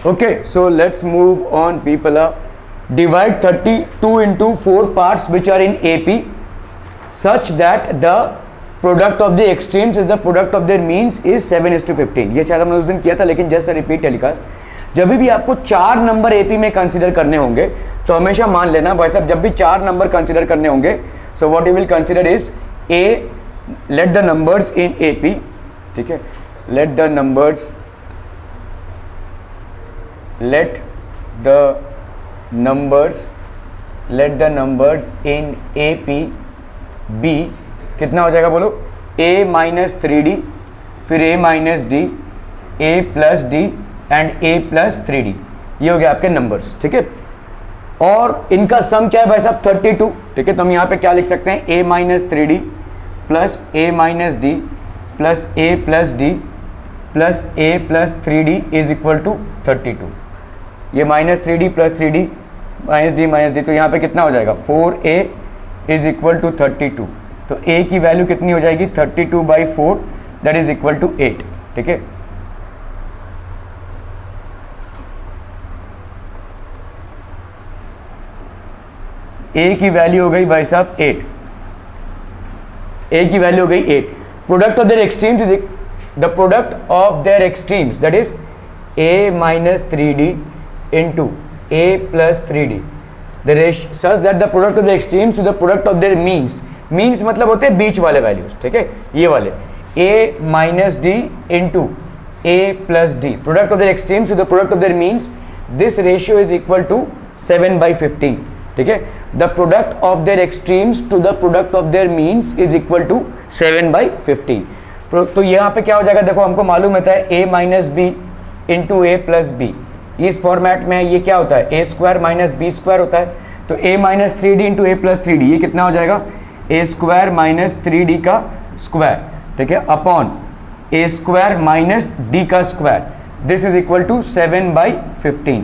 Okay, so let's move on, people. Divide 32 into 4 parts which are in AP such that the product of the extremes is the product of their means is 7:15. ये शायद हमने उस दिन किया था, लेकिन just repeat telecast. जब भी आपको 4 नंबर AP में कंसिडर करने होंगे तो हमेशा मान लेना भाई साहब, जब भी 4 नंबर कंसिडर करने होंगे, so what you will consider is a, let the numbers in AP, ठीक है, let the numbers in AP B कितना हो जाएगा बोलो, a माइनस 3D, फिर a minus D, a plus D and a plus 3D, ये हो गया आपके नंबर्स, ठीक है। और इनका सम क्या है भाई साहब, 32, ठीक है। तो हम यहाँ पे क्या लिख सकते हैं, a minus 3D plus a minus D plus a plus D plus a plus 3D is equal to 32। ये minus 3D plus 3D minus D, तो यहाँ पे कितना हो जाएगा, 4a इज इक्वल टू 32। तो a की वैल्यू कितनी हो जाएगी, 32/4, दैट इज इक्वल टू 8, ठीक है। a की वैल्यू हो गई भाई साहब 8, a की वैल्यू हो गई 8। Product of their extremes is the product of their extremes, that is a minus 3D into a plus 3D, the ratio such that the product of the extremes to the product of their means मतलब होते हैं बीच वाले values, ठीक है, ये वाले a minus d into a plus d, product of their extremes to the product of their means, this ratio is equal to 7/15, ठीक है। the product of their extremes to the product of their means is equal to 7/15। तो यहाँ पे क्या हो जाएगा, देखो हमको मालूम होता है a minus B into A plus B, इस फॉर्मेट में ये क्या होता है, a square minus B square होता है। तो a minus 3D into A plus 3D, ये कितना हो जाएगा, a स्क्वायर माइनस 3D का स्क्वायर, ठीक है, upon a square minus d का square, this is equal to 7/15।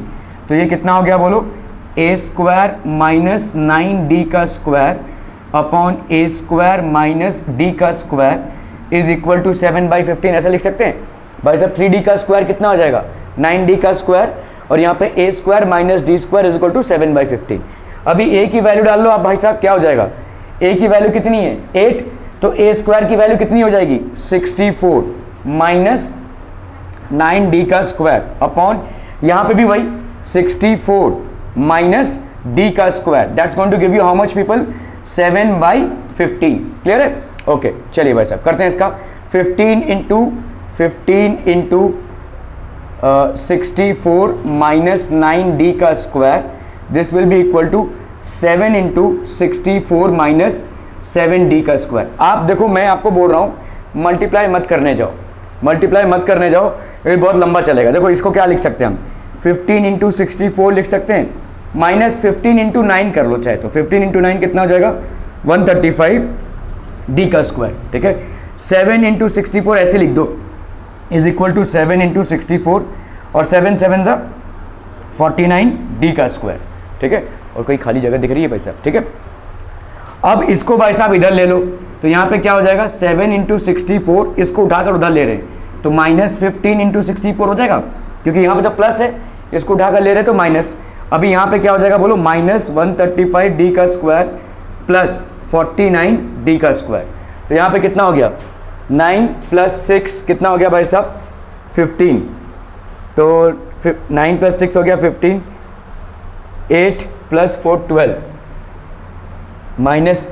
तो ये कितना हो गया बोलो, a स्क्वायर माइनस 9d का square upon a square minus d का स्क्वायर इज इक्वल टू 7/15। ऐसा लिख सकते हैं भाई साहब, 3D का स्क्वायर कितना हो जाएगा, 9D का स्क्वायर, और यहाँ पे a square minus D square is equal to 7/15। अभी a की वैल्यू डाल लो आप भाई साहब, क्या हो जाएगा, a की वैल्यू कितनी है 8, तो a स्क्वायर की वैल्यू कितनी हो जाएगी 64 माइनस 9D का स्क्वायर अपॉन यहाँ पे भी वही 64 माइनस d का square, that's going to give you how much people, 7/15। Clear है, ओके चलिए भाई साहब करते हैं इसका, 15 इंटू 64 माइनस 9D का square, this will be equal to 7 into 64 minus 7D का स्क्वायर। आप देखो मैं आपको बोल रहा हूँ मल्टीप्लाई मत करने जाओ, ये बहुत लंबा चलेगा। देखो इसको क्या लिख सकते हैं हम, 15 इंटू 64 लिख सकते हैं, माइनस 15 इंटू 9 कर लो चाहे तो, 15 इंटू 9 कितना हो जाएगा 135D का स्क्वायर, ठीक है। 7 इंटू 64 ऐसे लिख दो, इज इक्वल टू 7 इंटू 64 और 7 7 सा 49D का स्क्वायर, ठीक है। और कोई खाली जगह दिख रही है भाई साहब, ठीक है। अब इसको भाई साहब इधर ले लो, तो यहाँ पे क्या हो जाएगा 7 इंटू 64, इसको उठाकर उधर ले रहे हैं तो माइनस 15 इंटू 64 हो जाएगा, क्योंकि यहाँ पे तो प्लस है, इसको उठाकर ले रहे हैं तो माइनस। अभी यहाँ पे क्या हो जाएगा बोलो, माइनस 135D का स्क्वायर प्लस 49D का स्क्वायर। तो यहाँ पे कितना हो गया 9 प्लस 6 कितना हो गया भाई साहब 15, तो 9 प्लस 6 हो गया 15, 8 plus 4 12 minus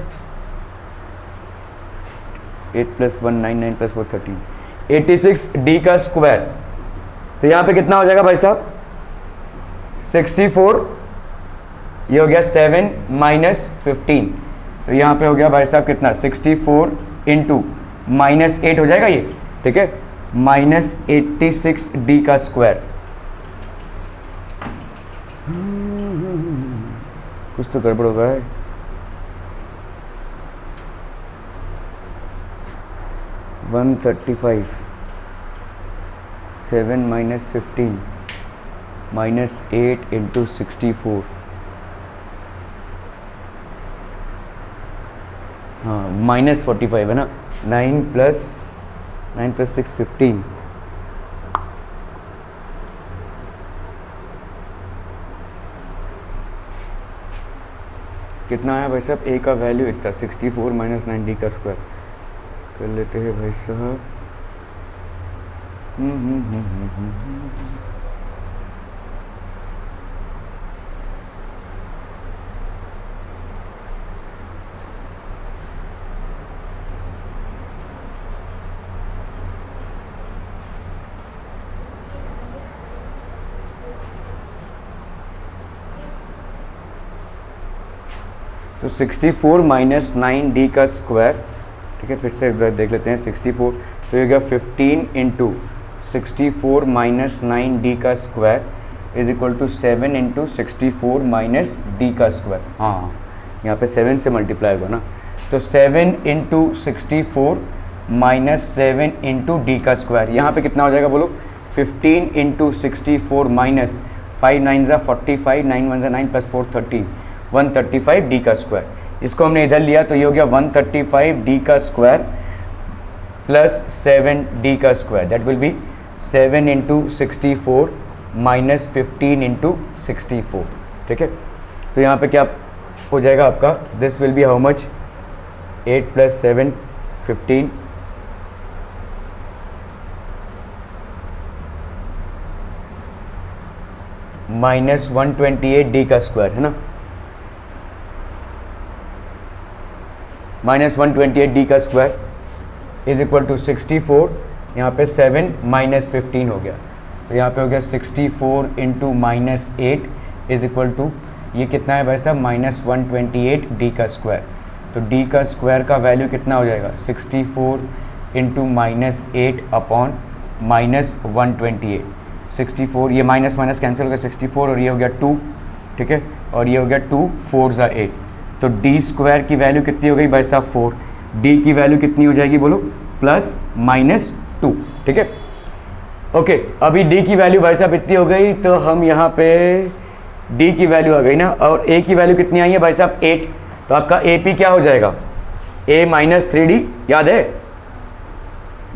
8 plus 1 9, 9 plus 4 13, 86D का स्क्वायर। तो यहाँ पे कितना हो जाएगा भाई साहब 64, ये हो गया 7 माइनस 15, तो यहाँ पे हो गया भाई साहब कितना 64 इंटू माइनस 8 हो जाएगा ये, ठीक है, माइनस 86D का स्क्वायर। कुछ तो गड़बड़ हो गया है, वन 35 7 माइनस 15 माइनस 8 इंटू 64, हाँ माइनस 45 है ना, 9 प्लस 6 15, कितना आया भाई साहब, ए का वैल्यू इतना 64 माइनस 9 का स्क्वायर कर लेते हैं भाई साहब। तो 64 माइनस 9 का स्क्वायर, ठीक है, फिर से एक बार देख लेते हैं। 64 तो ये गया 15 इंटू 64 माइनस 9 का square is equal to 7 into 64 minus का स्क्वायर। हाँ, यहाँ पे 7 से मल्टीप्लाई होगा ना, तो 7 इंटू 64 माइनस 7 इंटू का स्क्वायर, यहाँ पे कितना हो जाएगा बोलो, 15 इंटू 64 माइनस 5 9 ज़ा 45, 9 1 ज़ा 9 प्लस 4 30, 135 का स्क्वायर। इसको हमने इधर लिया तो ये हो गया 135 का स्क्वायर प्लस 7 का square, that will B 7 into 64 minus 15 into 64, ठीक है। तो यहाँ पे क्या हो जाएगा आपका, this will be how much, 8 plus 7 15 minus 128 का स्क्वायर, है ना, माइनस 128 का स्क्वायर इज इक्वल टू 64, यहाँ पे 7 माइनस 15 हो गया, तो यहाँ पे हो गया 64 into minus 8 is equal to, ये कितना है भाई साहब, माइनस 128 का स्क्वायर। तो डी का स्क्वायर का वैल्यू कितना हो जाएगा, 64 इंटू माइनस 8 अपॉन माइनस 128, 64, ये माइनस माइनस कैंसिल हो गया, 64 और ये हो गया 2, ठीक है, और ये हो गया 2 4 ज़ा 8, तो डी स्क्वायर की वैल्यू कितनी हो गई भाई साहब 4, डी की वैल्यू कितनी हो जाएगी बोलो, प्लस माइनस 2, ठीक है। ओके, अभी डी की वैल्यू भाई साहब इतनी हो गई, तो हम यहाँ पे डी की वैल्यू आ गई ना, और ए की वैल्यू कितनी आई है भाई साहब 8, तो आपका ए पी क्या हो जाएगा, ए माइनस 3D, याद है,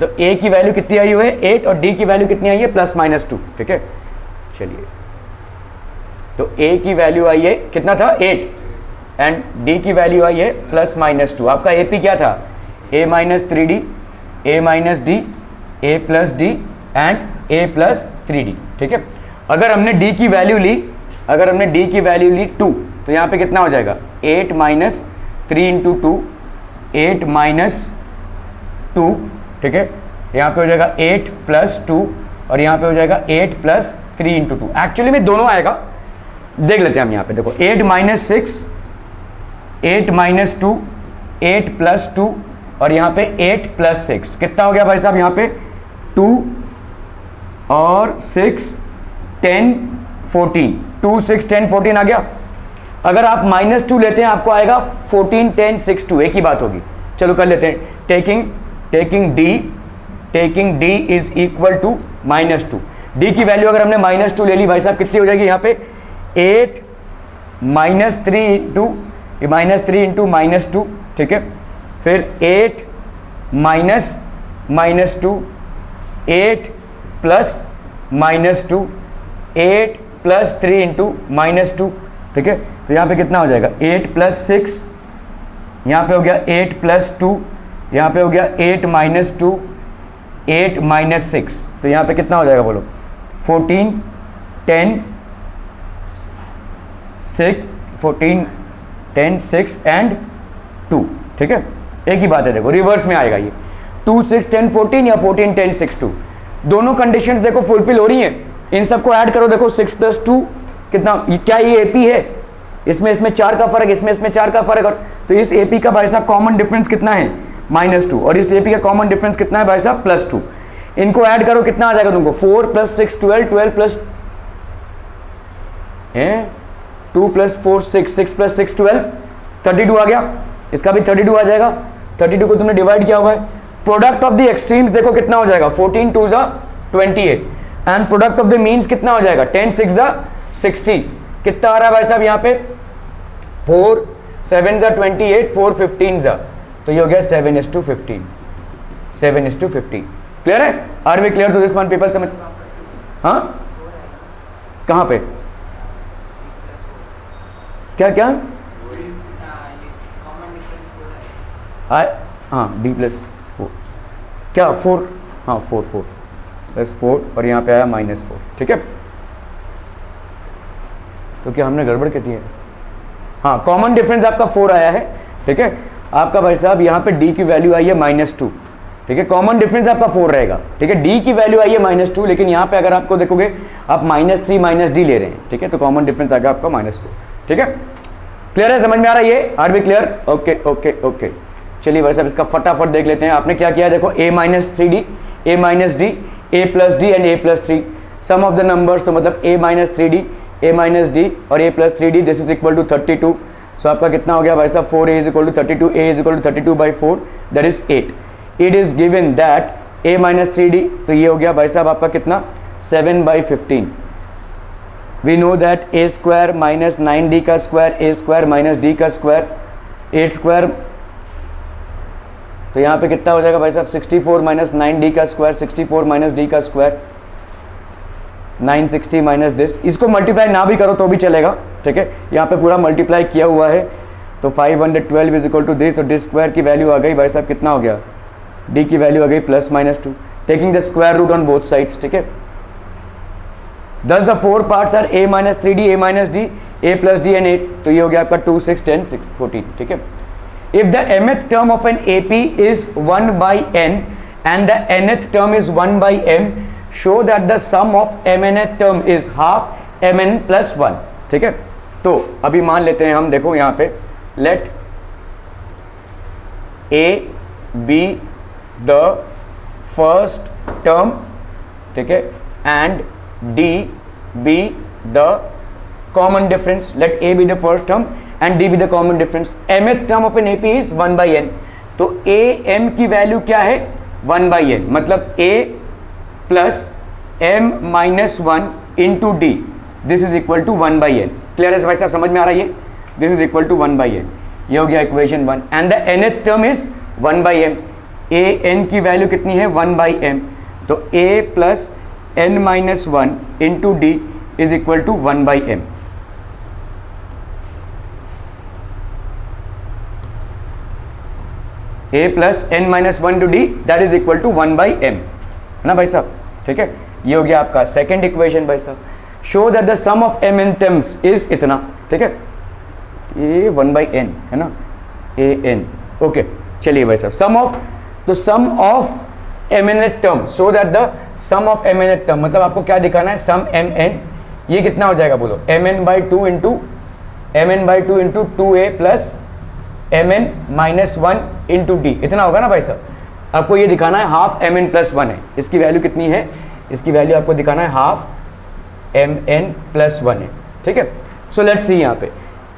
तो ए की वैल्यू कितनी आई हुई है 8 और डी की वैल्यू कितनी आई है प्लस माइनस 2, ठीक है। चलिए, तो ए की वैल्यू आई है कितना था 8 एंड डी की वैल्यू आई है प्लस माइनस 2, आपका ए पी क्या था, A minus 3D, A minus D, A plus D and A plus 3D, ठीक है। अगर हमने डी की वैल्यू ली, अगर हमने डी की वैल्यू ली 2, तो यहाँ पे कितना हो जाएगा, 8 माइनस 3 इंटू 2, 8 माइनस 2, ठीक है, यहाँ पे हो जाएगा 8 प्लस 2 और यहाँ पे हो जाएगा 8 प्लस 3 इंटू 2, एक्चुअली में दोनों आएगा, देख लेते हैं हम यहाँ पे, देखो 8 माइनस 6, 8 माइनस 2, 8 प्लस 2 और यहाँ पे 8 प्लस 6, कितना हो गया भाई साहब, यहाँ पे 2 और 6 10 14, 2 6 10 14 आ गया। अगर आप माइनस 2 लेते हैं आपको आएगा 14 10 6 2, एक ही बात होगी। चलो कर लेते हैं, taking D is equal to minus 2, D की वैल्यू अगर हमने माइनस 2 ले ली भाई साहब कितनी हो जाएगी, यहाँ पे 8 माइनस 3 इंटू माइनस 2, ठीक है, फिर 8 minus 2, 8 plus minus 2, 8 plus 3 into minus 2, ठीक है। तो यहाँ पे कितना हो जाएगा 8 प्लस 6, यहाँ पे हो गया 8 प्लस 2, यहाँ पे हो गया 8 माइनस 2, 8 माइनस 6, तो यहाँ पे कितना हो जाएगा बोलो, 14 10 6 एंड 2, ठीक है, एक ही बात है, देखो रिवर्स में आएगा ये 2 6 10 14 या 14 10 6 2, दोनों कंडीशंस देखो फुलफिल हो रही हैं। इन सबको ऐड करो, देखो 6 प्लस 2 कितना, क्या ये एपी है, इसमें 4 का फर्क, इसमें 4 का फर्क, और तो इस एपी का भाई साहब कॉमन डिफरेंस कितना है -2 और इस एपी का कॉमन डिफरेंस कितना है भाई साहब +2, इनको ऐड करो कितना आ जाएगा तुमको, 4 प्लस 6 12, 12 प्लस 2 प्लस 4 6, 6 प्लस 6 12, 32 आ गया, इसका भी 32 आ जाएगा, 32 को तुमने डिवाइड किया हुआ है। प्रोडक्ट ऑफ द एक्सट्रीम्स देखो कितना हो जाएगा, 14 2 ज़ा 28 and product of the means कितना हो जाएगा, 10 6 ज़ा 60, कितना आ रहा है भाई साहब यहाँ पे 4 7 ज़ा 28, 4 15 ज़ा, तो ये हो गया 7:15, 7:15, क्लियर है, are we clear to this one people, समझ, हाँ कहाँ पे क्या क्या हाँ डी प्लस 4 क्या 4, हाँ 4 प्लस 4 और यहाँ पे आया -4, ठीक है। तो क्या हमने गड़बड़ कर दी है? हाँ, कॉमन डिफरेंस आपका 4 आया है, ठीक है। आपका भाई साहब यहाँ पे डी की वैल्यू आई है -2, ठीक है। कॉमन डिफरेंस आपका 4 रहेगा, ठीक है। डी की वैल्यू आई है -2, लेकिन यहाँ पे अगर आपको देखोगे आप -3 -d ले रहे हैं, ठीक है। तो कॉमन डिफरेंस आ गया आपका -4, ठीक है। क्लियर है, समझ में आ रहा है ये? Are be clear? Okay okay okay. चलिए भाई साहब इसका फटाफट देख लेते हैं। आपने क्या किया, देखो a - 3d, a - d, a + d and a + 3, sum of the numbers, तो मतलब a - 3d, a - d और a + 3d, this is equal to 32। So आपका कितना हो गया भाई साहब, 4a = 32, a = 32/4, that is 8। It is given that a - 3d, तो ये हो गया भाई साहब आपका कितना, 7/15। We know that a² - 9d का स्क्वायर, a² - d का स्क्वायर, 8², तो यहाँ पे कितना हो जाएगा भाई साहब, 64 - 9d का स्क्वायर, 64 - d का स्क्वायर, 960 माइनस दिस। इसको मल्टीप्लाई ना भी करो तो भी चलेगा, ठीक है। यहाँ पे पूरा मल्टीप्लाई किया हुआ है, तो 512 इज इक्वल टू दिस, तो डी स्क्वायर की वैल्यू आ गई भाई साहब, कितना हो गया, डी की वैल्यू आ गई +-2, taking the square root on both sides, ठीक है। Thus the 4 parts are a - 3d, a - d, a + d and 8, तो ये हो गया आपका 2, 6, 10, 6, 14, ठीक है। If the mth term of an AP is 1/n and the nth term is 1/m, show that the sum of mnth term is half mn + 1, ठीक है। तो अभी मान लेते हैं हम, देखो यहाँ पे let a be the first term, ठीक है, and d be the common difference. Let a be the first term and d be the common difference. mth term of an AP is 1/n, तो a m की value क्या है, 1/n, मतलब a plus m - 1 into d, this is equal to 1/n। Clear है भाई साहब, समझ में आ रहा है ये? this is equal to 1/n, ये हो गया equation 1। And the nth term is 1/m, a n की वैल्यू कितनी है, 1/m, तो a plus n - 1 into d is equal to 1/m। a plus n - 1 to d that is equal to 1/m, है ना भाई साहब, ठीक है। ये हो गया आपका सेकंड इक्वेशन भाई साहब। Show that the sum of m n terms is इतना, ठीक है, ये 1/n है ना, a n, ओके। चलिए भाई साहब, सम ऑफ, तो sum of m n term, so that the sum of m n term, मतलब आपको क्या दिखाना है, सम m n, ये कितना हो जाएगा बोलो, mn/2 into 2a plus mn - 1 into d, इतना होगा ना भाई साहब। आपको ये दिखाना है हाफ mn + 1 है, इसकी वैल्यू कितनी है, इसकी वैल्यू आपको दिखाना है हाफ mn + 1 है, ठीक है। सो लेट्स सी, यहाँ पे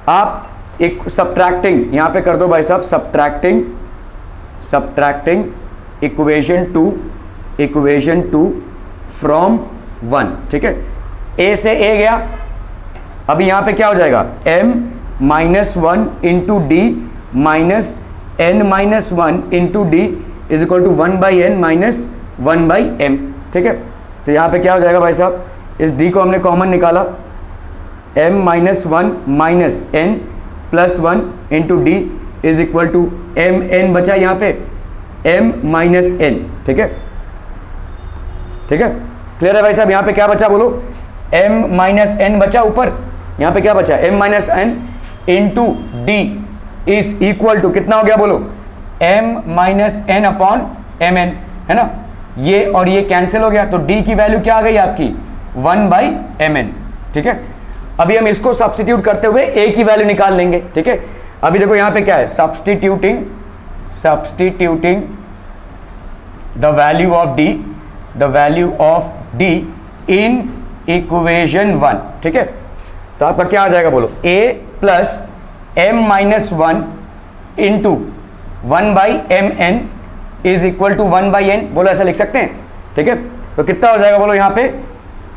आप एक सब्ट्रैक्टिंग यहाँ पे कर दो भाई साहब, सब्ट्रैक्टिंग इक्वेशन 2 फ्रॉम 1, ठीक है। a से a गया, अभी यहाँ पे क्या हो जाएगा, m - 1 into d minus n - 1 into d is equal to 1/n - 1/m, ठीक है। तो यहाँ पे क्या हो जाएगा भाई साहब, इस d को हमने कॉमन निकाला, m - 1 minus n + 1 into d is equal to mn बचा यहाँ पे m - n, ठीक है, ठीक है। क्लियर है भाई साहब, यहाँ पे क्या बचा बोलो, m - n बचा ऊपर, यहाँ पे क्या बचा, m - n into d is equal to कितना हो गया बोलो, m - n अपॉन mn, है ना, ये और ये कैंसिल हो गया, तो d की वैल्यू क्या आ गई आपकी, 1/mn, ठीक है। अभी हम इसको सब्स्टिट्यूट करते हुए a की वैल्यू निकाल लेंगे, ठीक है। अभी देखो यहाँ पे क्या है, substituting the value of d in equation 1, ठीक है। तो आपका क्या आ जाएगा बोलो, a plus m - 1 into 1/mn is equal to 1/n, बोलो ऐसा लिख सकते हैं, ठीक है। तो कितना हो जाएगा बोलो यहाँ पे,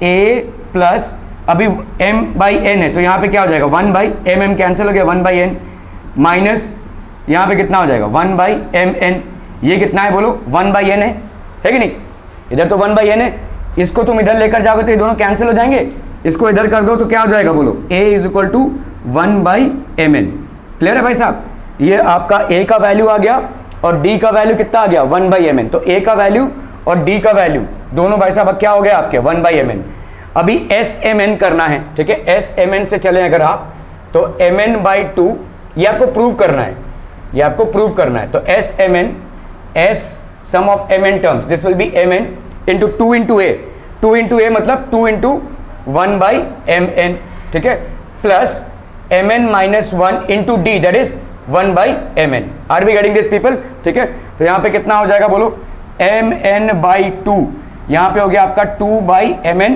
a प्लस, अभी m/n है तो यहाँ पे क्या हो जाएगा, 1/mm कैंसिल हो गया, 1/n माइनस यहाँ पे कितना हो जाएगा, 1/mn, ये कितना है बोलो, 1/n है कि नहीं, इधर तो 1/n है, इसको तुम इधर लेकर जाओगे तो ये दोनों कैंसिल हो जाएंगे, इसको इधर कर दो तो क्या हो जाएगा बोलो, a is equal to 1/mn। Clear है भाई साहब, ये आपका a का वैल्यू आ गया और d का वैल्यू कितना आ गया 1/mn। तो a का वैल्यू और d का वैल्यू दोनों भाई साहब क्या हो गया आपके 1/mn। अभी SMN करना है, ठीक है। SMN से चले अगर आप तो mn/2 ये आपको प्रूव करना है, ये आपको प्रूव करना है। तो SMN S sum of mn terms this will be mn into 2 into a, 2 into a मतलब 2 इंटू 1/mn, ठीक है, plus mn minus 1 into d that is 1/mn। Are we getting this people, ठीक है। तो यहाँ पे कितना हो जाएगा बोलो mn/2, यहाँ पे हो गया आपका 2/mn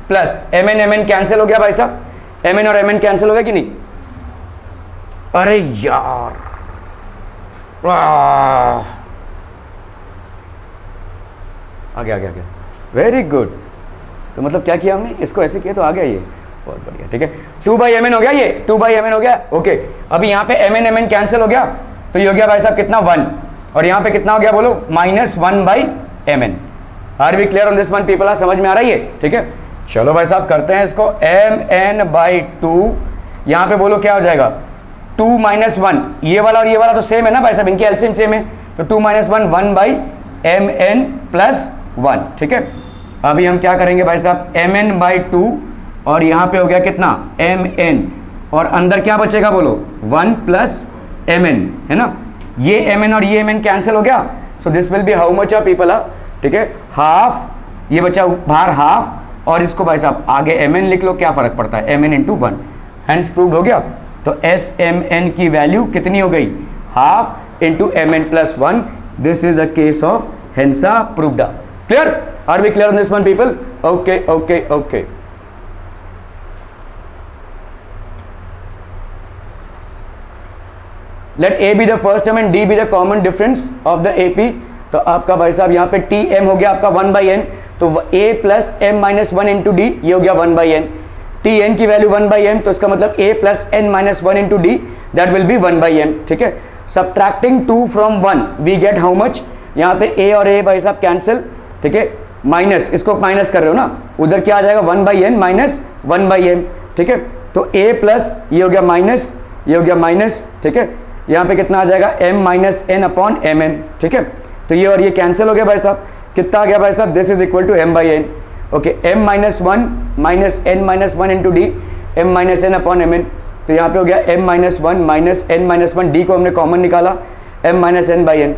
प्लस mn कैंसिल हो गया भाई साहब, mn और mn कैंसिल हो गया कि नहीं? अरे यार आ गया वेरी गुड। तो मतलब क्या किया हमने, इसको ऐसे किया तो आ गया ये, बहुत बढ़िया, ठीक है। 2/mn हो गया, ये 2/mn हो गया, ओके। अभी यहाँ पे mn कैंसिल हो गया तो ये हो गया भाई साहब कितना 1, और यहाँ पे कितना हो गया बोलो -1/mn। Are we clear on this one people? समझ में आ रहा है ये, ठीक है। चलो भाई साहब करते हैं इसको, mn/2 यहाँ पे बोलो क्या हो जाएगा 2 - 1, ये वाला और ये वाला तो सेम है ना भाई साहब, इनकी एलसीएम सेम है, तो 2 - 1 1/mn प्लस 1, ठीक है। अभी हम क्या करेंगे भाई साहब mn/2 और यहाँ पे हो गया कितना mn, और अंदर क्या बचेगा बोलो 1 प्लस mn, है ना। ये mn और ये mn कैंसिल हो गया, so this will be how much of people, ठीक है, हाफ, ये बचा बाहर हाफ, और इसको भाई साहब आगे mn लिख लो, क्या फर्क पड़ता है, mn इंटू 1, हैंड्स प्रूव्ड हो गया। तो SMN की वैल्यू कितनी हो गई, half into mn plus 1, this is a case of hence proved. Clear? Are we clear on this one people? Okay okay okay. Let A be the first term and D be the common difference of the AP। तो आपका भाई साहब यहाँ पे TM हो गया आपका 1/n, तो A plus m minus 1 into D, ये हो गया 1/n। TN की वैल्यू 1/n, तो इसका मतलब A plus n minus 1 into D that will be 1/n, ठीक है। Subtracting 2 from 1 we get how much, यहाँ पे A और A भाई साहब कैंसिल, ठीक है, माइनस, इसको माइनस कर रहे हो ना, उधर क्या आ जाएगा 1/n माइनस 1/n, ठीक है। तो A प्लस ये हो गया माइनस, ये हो गया माइनस, ठीक है, यहाँ पे कितना आ जाएगा m minus n upon mn, ठीक है। तो ये और ये कैंसिल हो गया भाई साहब, कितना आ गया भाई साहब, this is equal to m/n, okay. m minus 1 minus n minus 1 into D, m minus n upon mn, तो यहाँ पे हो गया m minus 1 minus n minus 1, D को हमने कॉमन निकाला, m minus n/n,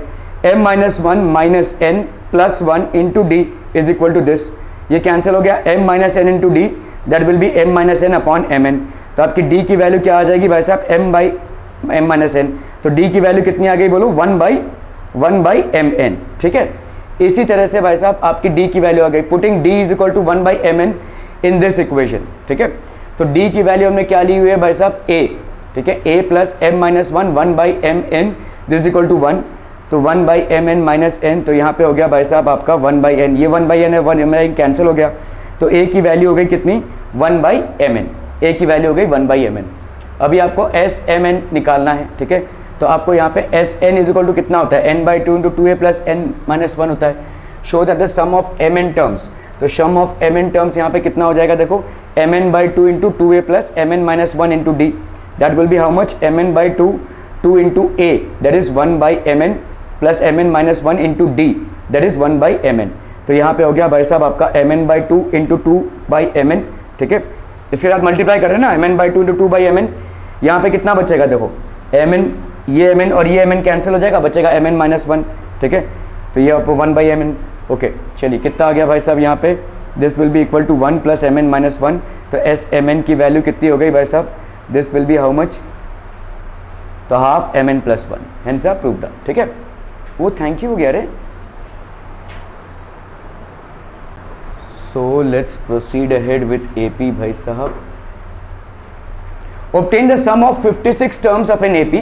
m minus 1 minus n plus 1 into D is equal to this, ये cancel हो गया, m minus n into D that will be m minus n upon mn। तो आपकी d की value क्या आ जाएगी भाई साहब, m माइनस n, तो d की वैल्यू कितनी आ गई बोलो 1/mn, ठीक है। इसी तरह से भाई साहब आपकी d की वैल्यू आ गई, putting d is equal to 1/mn in this equation, ठीक है। तो d की वैल्यू हमने क्या ली हुई है भाई साहब a, ठीक है, a plus m minus 1 1/mn this equal to 1, तो 1/mn माइनस n, तो यहाँ पे हो गया भाई साहब आपका 1/n, ये 1/n है, 1/n कैंसिल हो गया, तो a की वैल्यू हो गई कितनी 1/mn, a की वैल्यू हो गई 1/mn। अभी आपको SMN निकालना है, ठीक है। तो आपको यहाँ पे SN इज इक्वल टू कितना होता है, n/2 into 2a plus n minus 1 होता है। Show that the sum of mn terms, तो सम ऑफ mn टर्म्स यहाँ पे कितना हो जाएगा देखो, mn/2 into 2a plus mn minus 1 into D that will be how much, mn/2 2 into a that is 1/mn plus mn minus 1 into D that is 1/mn। तो यहाँ पे हो गया भाई साहब आपका mn/2 इंटू 2/mn, ठीक है। इसके साथ मल्टीप्लाई कर रहे हैं ना, mn/2 इंटू 2/mn, यहाँ पे कितना बचेगा देखो, mn, ये mn और ये mn कैंसिल हो जाएगा, बचेगा mn माइनस 1, ठीक है। तो ये आपको 1/mn, ओके। चलिए कितना आ गया भाई साहब यहाँ पे, this will be equal to 1 plus mn minus 1, तो SMN की वैल्यू कितनी हो गई भाई साहब, this will be how much, तो half mn plus 1, hence proved, ठीक है। वो थैंक यू हो गया रे। So let's proceed ahead with AP भाई साहब। Obtain the sum of 56 terms of an AP,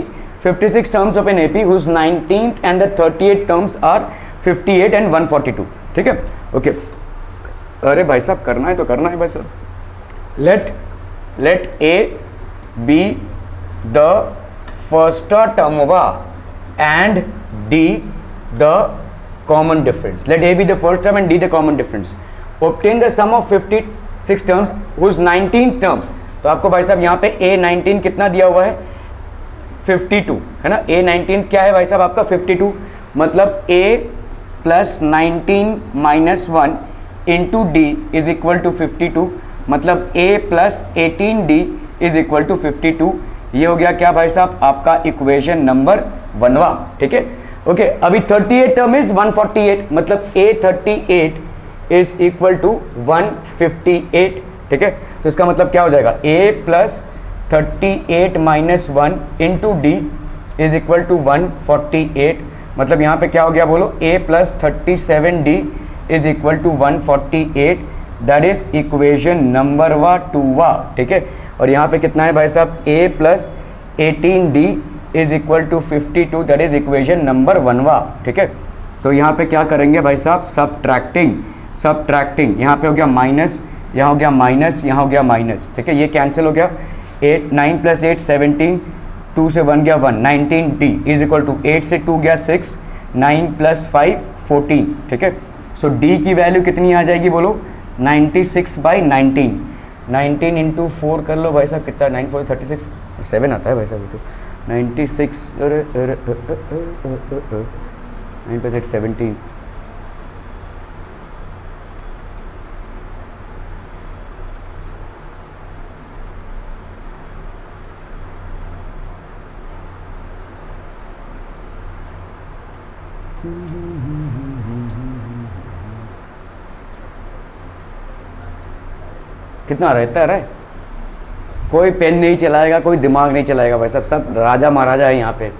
56 terms of an AP whose 19th and the 38 terms are 58 and 142, ठीक है, okay. अरे भाई साहब करना है तो करना है भाई साहब। Let A be the first term and D the common difference. Let A be the first term and D the common difference. Obtain the sum of 56 terms whose 19th term, तो आपको भाई साहब यहाँ पे A19 कितना दिया हुआ है 52, है ना। A19 क्या है भाई साहब आपका 52, मतलब a plus 19 minus 1 into D is equal to 52, मतलब a plus 18d is equal to 52। ये हो गया क्या भाई साहब आपका इक्वेशन नंबर 1वां। ठीक है, ओके। अभी 38 टर्म इज 148, मतलब a38 इज इक्वल टू 158। ठीक है, तो इसका मतलब क्या हो जाएगा, a plus 38 minus 1 into D is equal to 148। मतलब यहाँ पे क्या हो गया बोलो, a plus 37d is equal to 148, that is equation number 2वां। ठीक है, और यहाँ पे कितना है भाई साहब, a plus 18d is equal to 52, that is equation number 1वां। ठीक है, तो यहाँ पे क्या करेंगे भाई साहब, सब्ट्रैक्टिंग। यहाँ पे हो गया माइनस, यहाँ हो गया माइनस, यहाँ हो गया माइनस। ठीक है, ये कैंसिल हो गया। 9 प्लस 8 17, 2 से 1 गया 1, 19d इज इक्वल टू 8 से 2 गया 6, 9 प्लस 5 14। ठीक है, सो d की वैल्यू कितनी आ जाएगी बोलो, 96/19। 19 इंटू 4 कर लो भाई साहब, कितना, 9 4 36, 7 आता है भाई साहब। तो 96 9 प्लस 8 17, कितना रहता है, कोई पेन नहीं चलाएगा, कोई दिमाग नहीं चलाएगा भाई साहब, सब राजा महाराजा है यहाँ पे।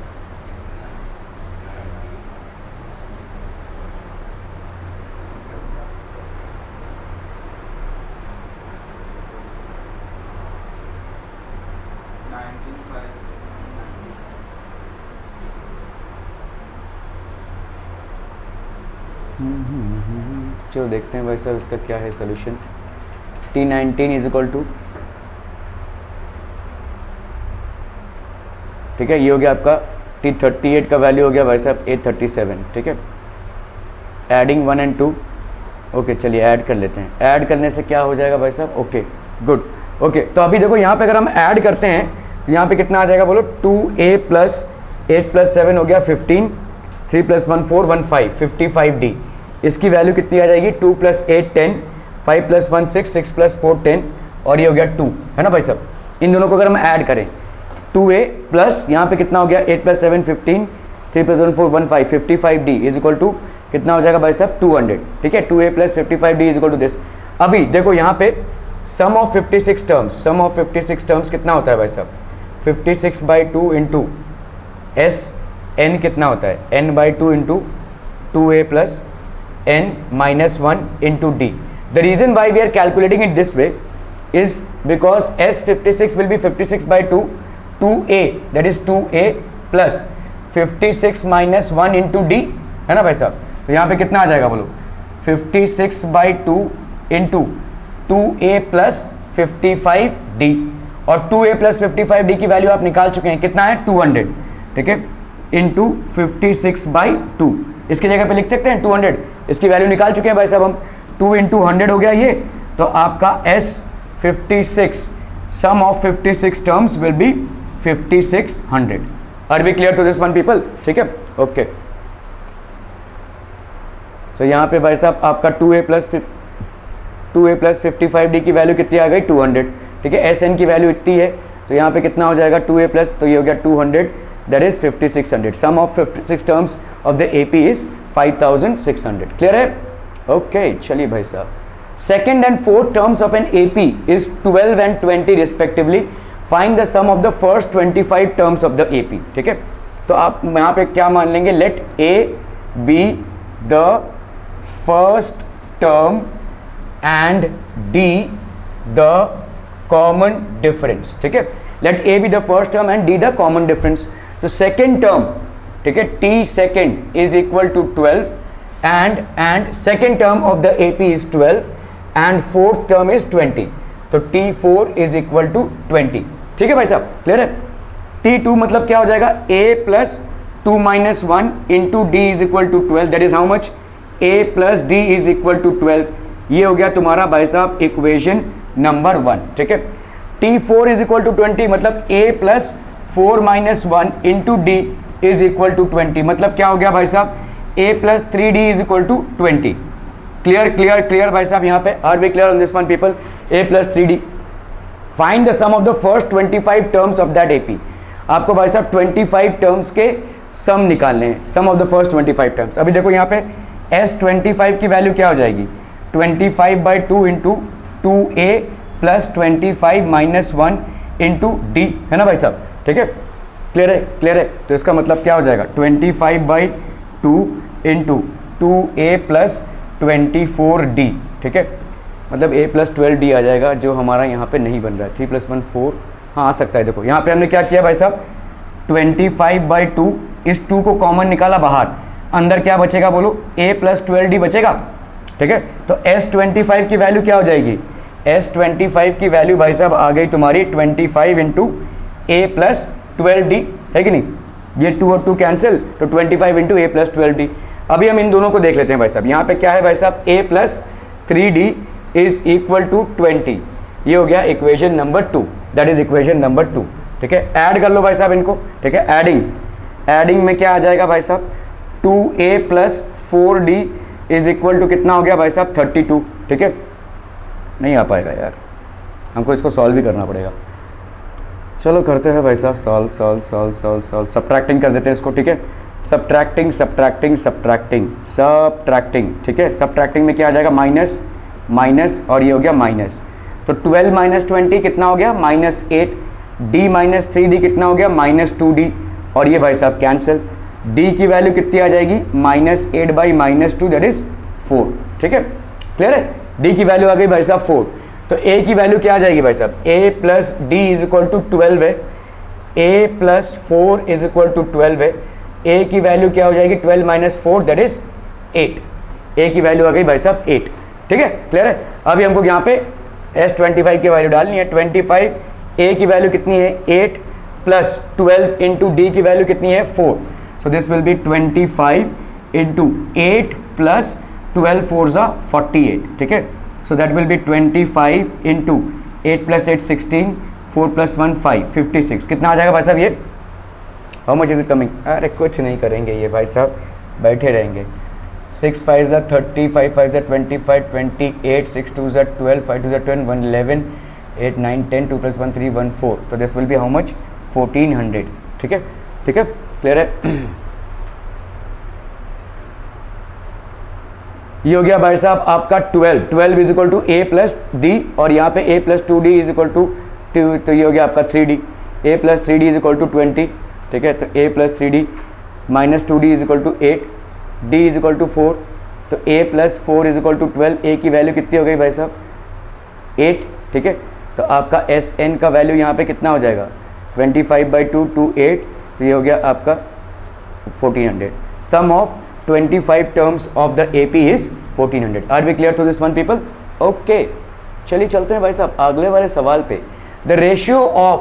चलो देखते हैं भाई साहब इसका क्या है solution. T19 is equal to, ठीक है, ये हो गया आपका T38 का वैल्यू हो गया भाई साहब A37। ठीक है, एडिंग 1 and 2, ओके चलिए ऐड कर लेते हैं। ऐड करने से क्या हो जाएगा भाई साहब, ओके गुड। ओके, तो अभी देखो यहाँ पे अगर हम ऐड करते हैं तो यहाँ पे कितना आ जाएगा बोलो, 2a प्लस 8 प्लस 7 हो गया 15, 3 प्लस 1 4 1 5 55d। इसकी वैल्यू कितनी आ जाएगी, 2 प्लस 8 10, 5 प्लस 1 6, 6 प्लस 4 10, और ये हो गया 2, है ना भाई साहब। इन दोनों को अगर हम ऐड करें, 2a प्लस यहाँ पे कितना हो गया, 8 plus 7 15, 3 plus 1 4 1 5 55d is equal to कितना हो जाएगा भाई साहब 200। ठीक है, 2a plus 55d is equal to this. अभी देखो यहाँ पे सम ऑफ 56 टर्म्स कितना होता है भाई साहब, 56/2 इंटू एस एन कितना होता है, n/2 into 2a plus n minus 1 into d. The reason why we are calculating it this way is because S56 will be 56/2, 2a, that is 2a plus 56 minus 1 into d, है ना भाई साहब। तो यहाँ पे कितना आ जाएगा बोलो, 56/2 इंटू 2a प्लस 55d, और 2a प्लस 55d की वैल्यू आप निकाल चुके हैं, कितना है 200। ठीक है, इंटू 56/2, इसकी जगह पे लिख सकते हैं 200, इसकी वैल्यू निकाल चुके हैं भाई साहब हम। 2 इंटू 100 हो गया ये, तो आपका S56 sum of 56 terms will be 5600। Are we clear to this one people? ठीक है, ओके। सो यहाँ पे भाई साहब आपका 2a प्लस 55d की वैल्यू कितनी आ गई, 200। ठीक है, SN की वैल्यू इतनी है, तो यहाँ पे कितना हो जाएगा 2a प्लस, तो ये हो गया 200, that is 5600। Sum of 56 terms of the AP is 5600। क्लियर है? ओके, चलिए भाई साहब, second and fourth terms of an AP is 12 and 20 respectively. Find the sum of the first 25 terms of the AP। ठीक है, तो आप यहाँ पे क्या मान लेंगे, let A be the first term and D the common difference. ठीक है, let A be the first term and D the common difference. तो सेकेंड टर्म, ठीक है, T second is equal to 12 and second term of the AP is 12 and fourth term is 20, तो T4 is equal to 20। ठीक है भाई साहब, clear है? T2 मतलब क्या हो जाएगा, A plus 2 minus 1 into D is equal to 12, that is how much, A plus D is equal to 12। ये हो गया तुम्हारा भाई साहब इक्वेशन नंबर 1। ठीक है, T4 is equal to 20 मतलब A plus 4 minus 1 into D is equal to 20, मतलब क्या हो गया भाई साहब, a plus 3d is equal to 20. Clear भाई साहब यहाँ पे? Are we clear on this one people? a plus 3d. Find the sum of the first 25 terms of that AP. आपको भाई साहब 25 टर्म्स के सम निकालने हैं, सम ऑफ द फर्स्ट 25 टर्म्स. अभी देखो यहाँ पे S25 की वैल्यू क्या हो जाएगी? 25/2 into 2a plus 25 minus 1 into d, है ना भाई साहब? ठीक है, क्लियर है. तो इसका मतलब क्या हो जाएगा? 25/2 इंटू 2a प्लस 24d. ठीक है, मतलब a प्लस 12d आ जाएगा, जो हमारा यहाँ पे नहीं बन रहा है. 3 + 1 4, हाँ आ सकता है. देखो यहाँ पे हमने क्या किया भाई साहब? 25/2, इस 2 को कॉमन निकाला बाहर, अंदर क्या बचेगा बोलो? a प्लस 12d बचेगा. ठीक है, तो S25 की वैल्यू क्या हो जाएगी? S25 की वैल्यू भाई साहब आ गई तुम्हारी 25 इंटू a प्लस 12d, है कि नहीं? ये 2 और 2 कैंसिल, तो 25 इंटू a प्लस 12d. अभी हम इन दोनों को देख लेते हैं भाई साहब. यहाँ पे क्या है भाई साहब? a plus 3d is equal to 20. ये हो गया equation number 2, that is equation number 2. ठीक है, ऐड कर लो भाई साहब इनको. ठीक है, एडिंग में क्या आ जाएगा भाई साहब? 2a plus 4d is equal to कितना हो गया भाई साहब? 32. ठीक है, नहीं आ पाएगा यार, हमको इसको सॉल्व भी करना पड़ेगा. चलो करते हैं भाई साहब, सॉल्व सब्ट्रैक्टिंग कर देते हैं इसको. ठीक है, सब्ट्रैक्टिंग. ठीक है, सब्ट्रैक्टिंग में क्या आ जाएगा? माइनस और ये हो गया माइनस. तो 12 माइनस 20 कितना हो गया? -8. d माइनस 3d कितना हो गया? -2d. और ये भाई साहब कैंसिल. d की वैल्यू कितनी आ जाएगी? -8/-2 दैट इज 4. ठीक है, क्लियर है? d की वैल्यू आ गई भाई साहब 4. तो a की वैल्यू क्या आ जाएगी भाई साहब? a plus d is equal to 12 है, a plus 4 is equal to 12 है. a की वैल्यू क्या हो जाएगी? 12 माइनस 4 दैट इज 8. a की वैल्यू आ गई भाई साहब 8. ठीक है, क्लियर है? अभी हमको यहाँ पे S25 की वैल्यू डालनी है. 25, a की वैल्यू कितनी है? 8 प्लस 12 इंटू डी की वैल्यू कितनी है? 4. So this will B 25 into 8 plus 12 4 ज़ा 48. ठीक है, so that will B 25 into 8 plus 8 16, 4 plus 1 5, 56. कितना आ जाएगा भाई साहब ये? How much is it coming? अरे कुछ नहीं करेंगे ये भाई साहब, बैठे रहेंगे. 6 5 ज़ा 30, 5 5 ज़ा 25, 28, 6 2 ज़ा 12, 5 2 ज़ा 10, 1 11, 8 9 10, 2 प्लस 1 3, 1 4. तो this will be how much? 1400. ठीक है, क्लियर है? ये हो गया भाई साहब आपका 12 is equal to a plus D, और यहाँ पे a plus 2d is equal to 2, तो ये हो गया आपका 3d. a plus 3d is equal to 20. ठीक है, तो a plus 3d minus 2d is equal to 8, d is equal to 4. तो a plus 4 is equal to 12. a की वैल्यू कितनी हो गई भाई साहब? 8. ठीक है, तो आपका Sn का वैल्यू यहाँ पे कितना हो जाएगा? 25/2 to 8, तो ये हो गया आपका 1400. सम of 25 terms of the AP is 1400. Are we clear to this one people? Okay, चलिए चलते हैं भाई साहब अगले वाले सवाल पे. The ratio of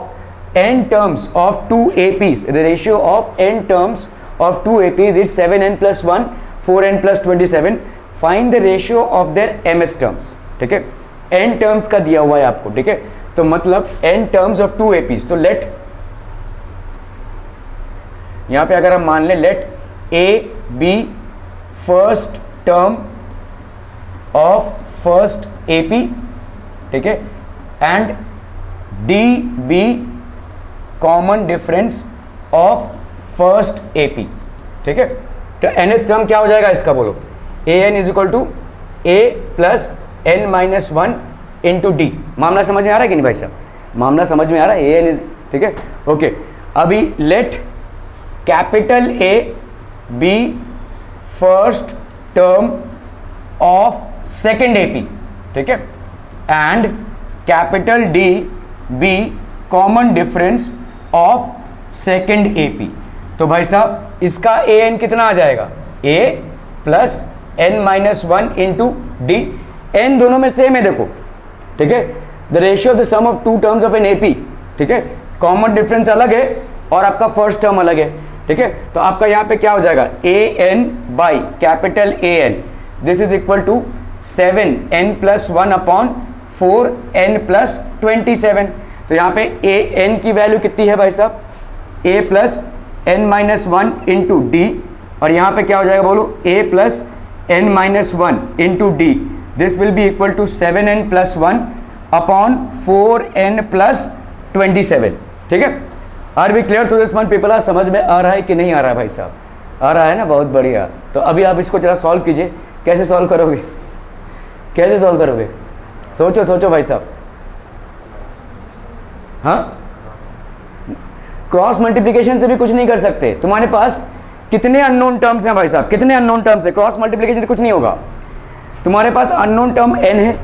n terms of 2 APs, the ratio of n terms of 2 APs is 7n plus 1, 4n plus 27. Find the ratio of their mth terms. ठीक है, n terms का दिया हुआ है आपको. ठीक है, तो मतलब n terms of 2 APs. तो लेट यहाँ पे अगर हम मान लें let a b first term of first AP. ठीक है, and d b common difference of first AP. ठीक है, तो nth टर्म क्या हो जाएगा इसका बोलो? an is equal to a plus n minus 1 into D. मामला समझ में आ रहा है कि नहीं भाई साहब? मामला समझ में आ रहा है? an इज ठीक है, ओके. अभी let capital A be first term of second AP. ठीक है, and capital D be common difference of second AP. तो भाई साहब इसका an कितना आ जाएगा? a plus n minus 1 into D. n दोनों में सेम है देखो. ठीक है, the ratio of the sum of 2 terms of an AP. ठीक है, कॉमन डिफरेंस अलग है और आपका फर्स्ट टर्म अलग है. ठीक है, तो आपका यहाँ पे क्या हो जाएगा? an by capital AN, this is equal to 7n plus 1 upon 4n plus 27. तो यहाँ पे an की वैल्यू कितनी है भाई साहब? a plus n minus 1 into D और यहाँ पे क्या हो जाएगा बोलो, a plus n minus one into D, this will be equal to 7n plus one upon 4n plus 27। ठीक है, are we clear to this one people? आज समझ में आ रहा है कि नहीं आ रहा है भाई साहब? आ रहा है ना, बहुत बढ़िया। तो अभी आप इसको जरा सॉल्व कीजिए, कैसे सॉल्व करोगे, कैसे सॉल्व करोगे? सोचो सोचो भाई साहब। हाँ, क्रॉस मल्टीप्लिकेशन से भी कुछ नहीं कर सकते। तुम्हारे पास कितने अननोन टर्म्स हैं भाई साहब, कितने अननोन टर्म्स है? क्रॉस मल्टीप्लिकेशन से कुछ नहीं होगा। तुम्हारे पास अननोन टर्म n है,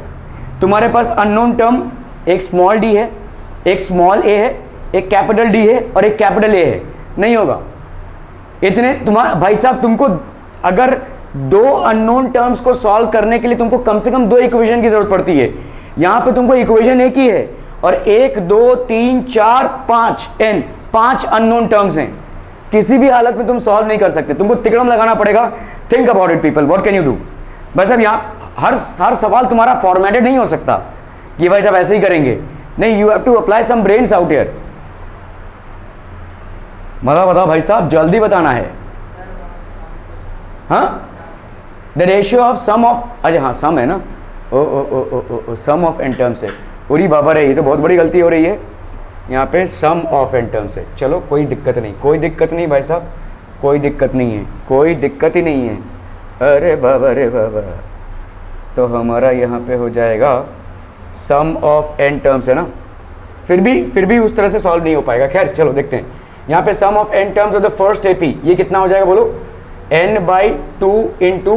तुम्हारे पास अननोन टर्म एक स्मॉल d है, एक स्मॉल a है, एक कैपिटल D है और एक कैपिटल A है, नहीं होगा इतने। तुम्हारा भाई साहब, तुमको अगर दो अननोन टर्म्स को सॉल्व करने के लिए तुमको कम से कम दो इक्वेशन की जरूरत पड़ती है। यहां पे तुमको इक्वेशन एक ही है और 1 2 3 4 5 n, 5 अननोन टर्म्स हैं। किसी भी हालत में तुम सॉल्व नहीं कर सकते, तुमको तिकड़म लगाना पड़ेगा। Think about it people, what can you do? बस अब यहाँ हर सवाल तुम्हारा फॉर्मेटेड नहीं हो सकता कि भाई साहब ऐसे ही करेंगे, नहीं, you have to apply some brains out here. बताओ भाई साहब, जल्दी बताना है। हाँ, the ratio of sum of, अच्छा हाँ सम है ना, ओ ओ ओ ओ ओ, ओ सम ऑफ एन टर्म्स है। उरी बाबा रे, ये तो बहुत बड़ी गलती हो रही है। यहाँ पे सम ऑफ एन टर्म्स है। चलो कोई दिक्कत नहीं, कोई दिक्कत नहीं भाई साहब, कोई दिक्कत नहीं है, कोई दिक्कत ही नहीं है। अरे बाबा रे बाबा, तो हमारा यहाँ पे हो जाएगा सम ऑफ एन टर्म्स है ना, फिर भी उस तरह से सॉल्व नहीं हो पाएगा। खैर चलो देखते हैं। यहाँ पे sum of N terms of the first AP, ये कितना हो जाएगा बोलो, n/2 into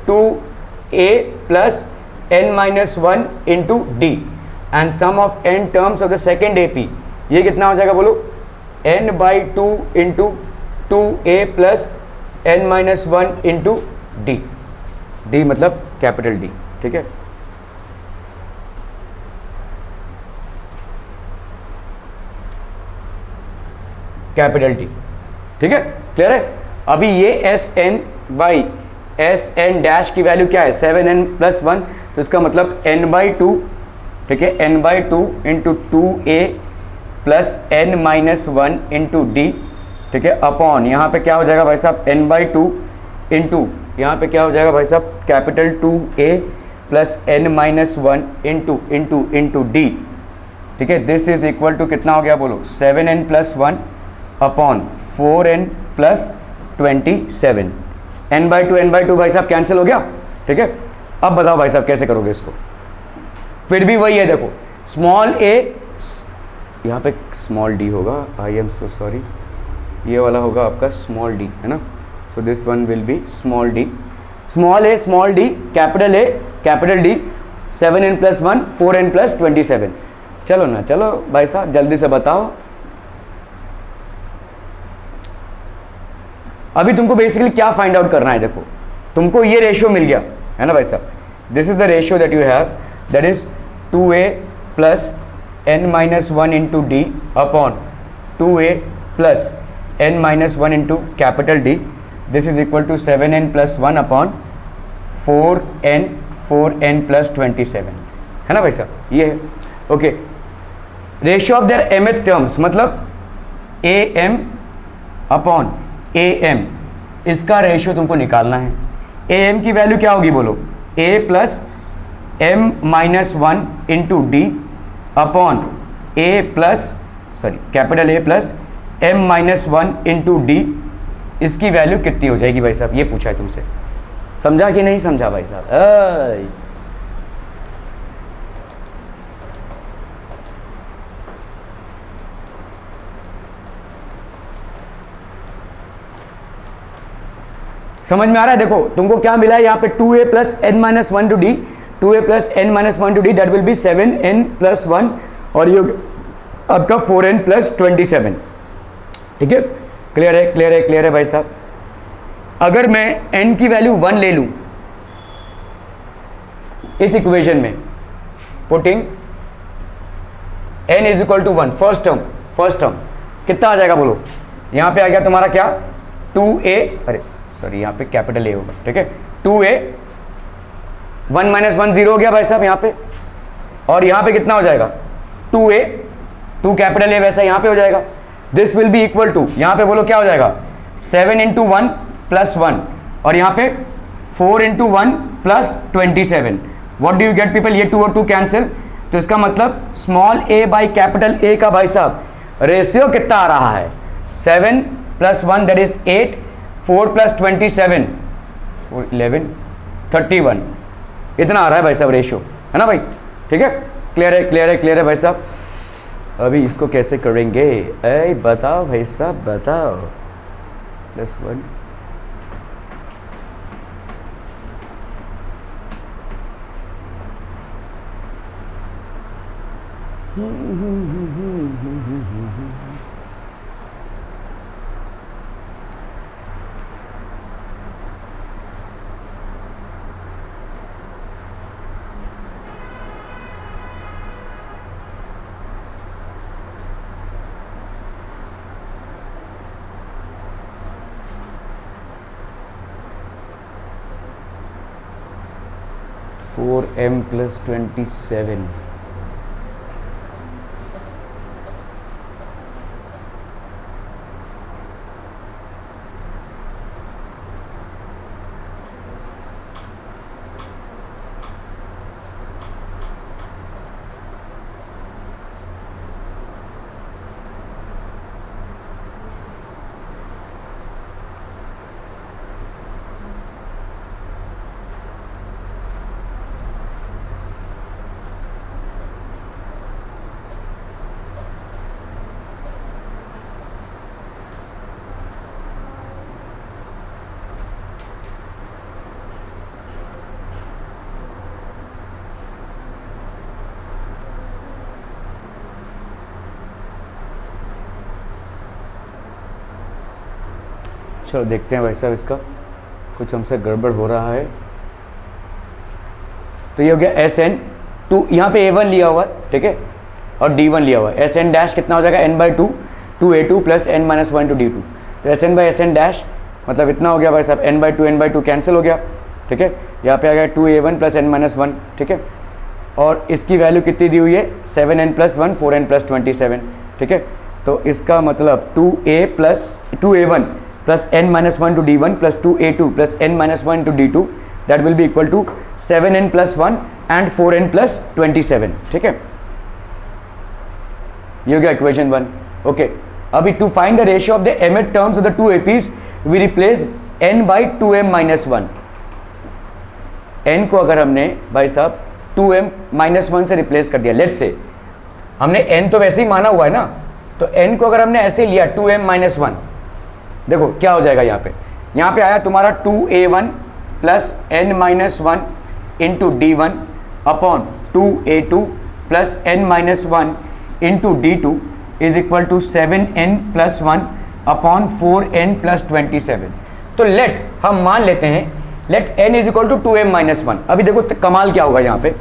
2a plus n minus one into D. And sum of N terms of the second AP, ये कितना हो जाएगा बोलो, n/2 into 2a plus n minus one into D. D मतलब कैपिटल डी। ठीक है, कैपिटल टी। ठीक है, क्लियर है? अभी ये एस एन डैश की वैल्यू क्या है, 7n प्लस वन, तो इसका मतलब n/2, ठीक है, n/2 into 2a plus n minus one into d. ठीक है, अपॉन यहाँ पे क्या हो जाएगा भाई साहब, n/2 इंटू यहाँ पे क्या हो जाएगा भाई साहब, capital 2a plus n minus one into d. ठीक है, दिस इज इक्वल टू कितना हो गया बोलो, 7n plus one upon 4n plus 27। n/2 भाई साहब कैंसिल हो गया। ठीक है, अब बताओ भाई साहब कैसे करोगे इसको? फिर भी वही है, देखो स्मॉल a, यहाँ पे स्मॉल d होगा, आई एम सो सॉरी, ये वाला होगा आपका स्मॉल d है ना, so this one will be small d, small a small d, capital A capital D, 7n plus one 4n plus 27। चलो ना, चलो भाई साहब जल्दी से बताओ। अभी तुमको बेसिकली क्या फाइंड आउट करना है, देखो तुमको ये रेशियो मिल गया है ना भाई साहब, this is the ratio that you have, that is 2a plus n minus one into D upon 2a plus n minus one into capital D, this is equal to 7n plus one upon 4n plus 27 है ना भाई साहब, ये है। Okay, ratio of their mth terms मतलब am upon am, इसका रेशियो तुमको निकालना है। am की वैल्यू क्या होगी बोलो, a plus m minus one into D upon a plus sorry capital A plus m minus one into D, इसकी वैल्यू कितनी हो जाएगी भाई साहब, ये पूछा है तुमसे। समझा कि नहीं समझा भाई साहब? समझ में आ रहा है? देखो तुमको क्या मिला है यहाँ पे, 2a plus n minus one two D, 2a plus n minus one two D, that will B 7n plus one, और ये आपका 4n प्लस 27। ठीक है, क्लियर है, क्लियर है, क्लियर है भाई साहब? अगर मैं n की वैल्यू 1 ले लूं इस इक्वेशन में, putting n is equal to 1, first term कितना आ जाएगा बोलो, यहाँ पे आ गया तुम्हारा क्या, 2a, अरे सॉरी यहाँ पे कैपिटल A होगा। ठीक है, 2a, 1 माइनस वन 0 हो गया भाई साहब यहाँ पे, और यहाँ पे कितना हो जाएगा 2a, 2 कैपिटल A वैसा यहाँ पे हो जाएगा। This will be equal to, यहाँ पे बोलो क्या हो जाएगा, 7 इंटू 1 प्लस 1 और यहाँ पे 4 into 1 plus 27. What do you get people? ये 2 और 2 कैंसिल, तो इसका मतलब small a by capital A का भाई साहब रेशियो कितना आ रहा है? 7 प्लस 1 दैट इज 8, 4 प्लस 27 11 31, इतना आ रहा है भाई साहब रेशियो, है ना भाई? ठीक है, क्लियर है, क्लियर है, क्लियर है भाई साहब. अभी इसको कैसे करेंगे? ऐ बताओ भाई साहब, बताओ. Plus 1 4m plus 27. चलो देखते हैं भाई साहब, इसका कुछ हमसे गड़बड़ हो रहा है. तो ये हो गया एस एन टू, यहाँ पे A1 लिया हुआ है, ठीक है, और D1 लिया हुआ है. एस एन डैश कितना हो जाएगा? n by 2 2a2 plus n minus 1 to D2. तो S n by S n dash मतलब इतना हो गया भाई साहब, n बाई टू कैंसिल हो गया, ठीक है. यहाँ पे आ गया 2a1 प्लस n माइनस 1, ठीक है, और इसकी वैल्यू कितनी दी हुई है? 7n प्लस 1 4n प्लस 27, ठीक है. तो इसका मतलब 2a1 plus n minus 1 to d1 plus 2a2 plus n minus 1 to d2, that will be equal to 7n plus 1 and 4n plus 27, ठीक है. ये हो गया इक्वेशन 1. ओके, अभी to find the ratio of the mth terms of the two APs we replace n by 2m minus 1. n को अगर हमने भाई साहब 2m माइनस 1 से रिप्लेस कर दिया, लेट्स से हमने n तो वैसे ही माना हुआ है ना, तो n को अगर हमने ऐसे लिया 2m माइनस 1, देखो क्या हो जाएगा. यहाँ पे आया तुम्हारा 2a1 plus n minus 1 into D1 upon 2a2 plus n minus 1 into D2 is equal to 7n plus 1 upon 4n plus 27. तो लेट हम मान लेते हैं, let n is equal to 2m minus 1. अभी देखो कमाल क्या होगा यहाँ पे.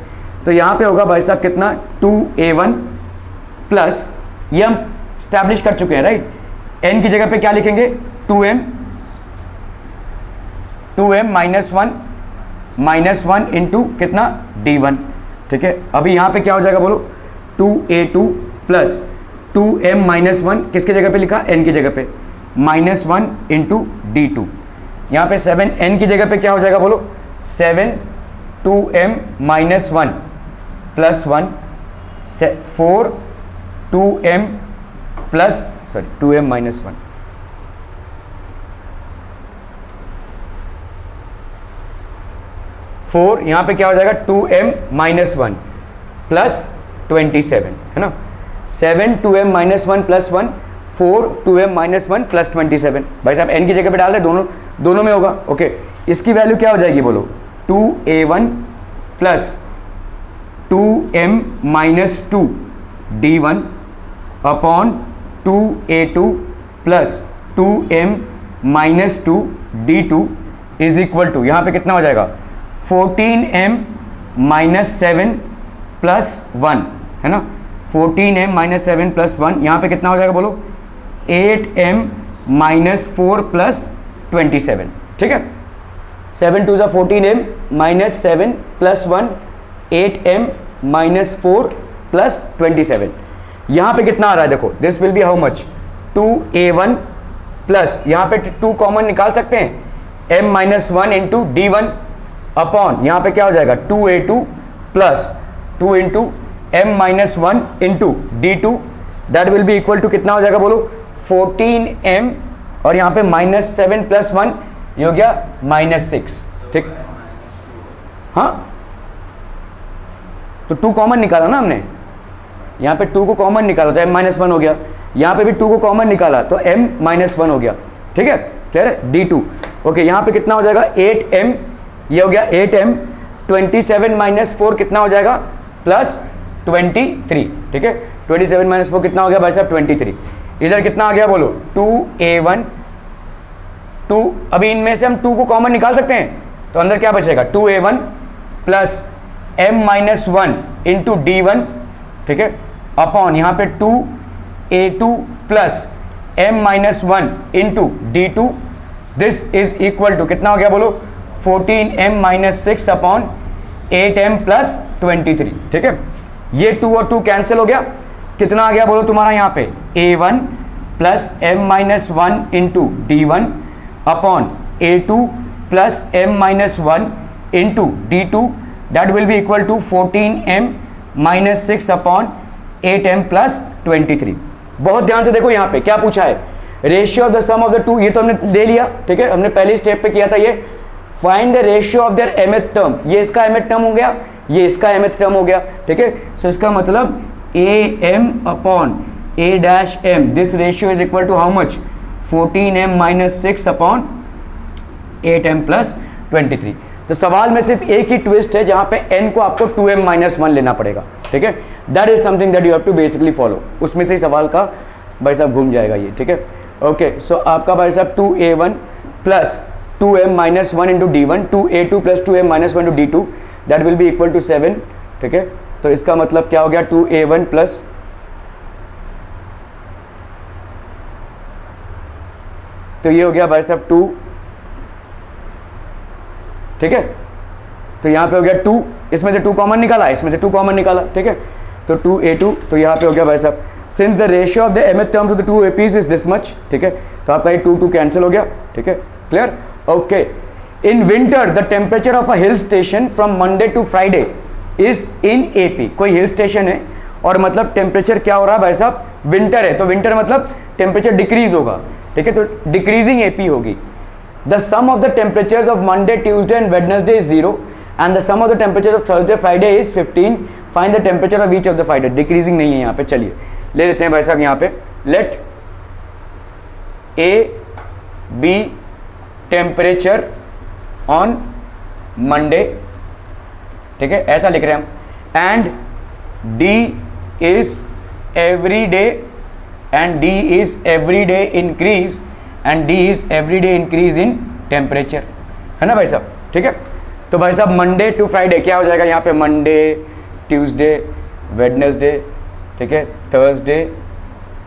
तो यहाँ पे होगा भाई साहब कितना? 2a1 प्लस, ये हम स्टैब्लिश कर चुके हैं राइट. n की जगह पे क्या लिखेंगे? 2m माइनस 1 इंटू कितना? D1, ठीक है. अभी यहाँ पे क्या हो जाएगा बोलो? 2a2 प्लस 2m माइनस 1 किसके जगह पे लिखा? n की जगह पे, माइनस 1 इंटू D2. यहाँ पे 7n की जगह पे क्या हो जाएगा बोलो? 7 2m minus 1 plus 1 4 2m plus 2m minus 1. 4 यहाँ पे क्या हो जाएगा? 2m माइनस 1 प्लस 27, है ना. 7 2m minus 1 plus 1 4 2m minus 1 plus 27. भाई साहब n की जगह पे डाल दे, दोनों में होगा. ओके, इसकी वैल्यू क्या हो जाएगी बोलो? 2a1 plus 2m minus 2 D1 upon 2a2 plus 2m minus 2 D2 is equal to, यहाँ पे कितना हो जाएगा? 14m माइनस 7 प्लस 1, है ना. 14m माइनस 7 प्लस 1, यहाँ पे कितना हो जाएगा बोलो? 8m माइनस 4 प्लस 27, ठीक है. 7 2 14m minus 7 plus 1 8m minus 4 plus 27. यहाँ पे कितना आ रहा है देखो? This will be how much? 2a1 plus, यहाँ पे 2 कॉमन निकाल सकते हैं, m minus one into D one upon यहाँ पे क्या हो जाएगा 2a2 plus 2 into M minus one into D two, that will be equal to कितना हो जाएगा बोलो 14m, और यहाँ पे -7 + 1 ये हो गया -6, ठीक। हाँ तो 2 कॉमन निकाला ना हमने, यहाँ पे 2 को कॉमन निकाला तो m-1 हो गया, यहाँ पे भी 2 को कॉमन निकाला तो m-1 हो गया, ठीक है, क्लियर है। D2 ओके, यहाँ पे कितना हो जाएगा 8m, ये हो गया 8m, 27 - 4 कितना हो जाएगा +23, ठीक है। 27 - 4 कितना हो गया भाई साहब 23। इधर कितना आ गया बोलो 2a1, 2, अभी इनमें से हम 2 को कॉमन निकाल सकते हैं तो अंदर क्या बचेगा 2a1 plus m-1 into d1, ठीक है, अपॉन यहाँ पे 2a2 plus m-1 into d2, this is equal to कितना हो गया बोलो 14m-6 अपॉन 8m + 23, ठीक है। ये 2 और 2 कैंसिल हो गया, कितना आ गया बोलो तुम्हारा यहाँ पे a1 plus m-1 into d1 upon a2 plus m-1 into d2, that will be equal to 14m-6 upon 8m + 23। बहुत ध्यान से देखो यहाँ पे क्या पूछा है, ratio of the sum of the two, ये तो हमने ले लिया, ठीक है, हमने पहली स्टेप पे किया था ये, find the ratio of their mth term, ये इसका mth टर्म हो गया, ये इसका mth टर्म हो गया, ठीक है। सो इसका मतलब am upon a dash m, this ratio is equal to how much 14m-6 upon 8m + 23। तो सवाल में सिर्फ एक ही ट्विस्ट है जहां पे n को आपको 2m-1 लेना पड़ेगा, ठीक है, that is something that you have to basically follow, उसमें से ही सवाल का भाई साहब घूम जाएगा ये, ठीक है। ओके, सो आपका भाई साहब 2a1 plus 2m-1 into d1, 2a2 plus 2m-1 into d2, that will be equal to 7, ठीक है। तो इसका मतलब क्या हो गया 2a1 प्लस, तो ये हो गया भाई साहब 2, ठीक है, तो यहाँ पे हो गया 2, इसमें से 2 कॉमन निकाला, इसमें से 2 कॉमन निकाला, ठीक है, तो 2a2, तो यहाँ पे हो गया भाई साहब since the ratio of the mth terms of the 2 APs is this much, ठीक है, तो आपका ये 2 कैंसिल हो गया, ठीक है, clear. Okay, in winter the temperature of a hill station from Monday to Friday is in AP, कोई हिल स्टेशन है और मतलब टेम्परेचर क्या हो रहा है भाई साहब विंटर है, तो विंटर मतलब टेम्परेचर डिक्रीज होगा, ठीक है, तो डिक्रीजिंग AP होगी। The sum of the temperatures of Monday Tuesday and Wednesday is 0 and the sum of the temperature of Thursday Friday is 15, find the temperature of each of the Friday, decreasing नहीं है यहाँ पे, चलिए ले लेते हैं भाई साहब यहाँ पे, let A be temperature on Monday, ठीक है, ऐसा लिख रहे हैं हम, and D is every day, and D is every day increase, and D is every day increase in temperature, है ना भाई साहब, ठीक है। तो भाई साहब मंडे टू फ्राइडे क्या हो जाएगा यहाँ पे, मंडे, ट्यूसडे, वेडनेसडे, ठीक है, थर्सडे,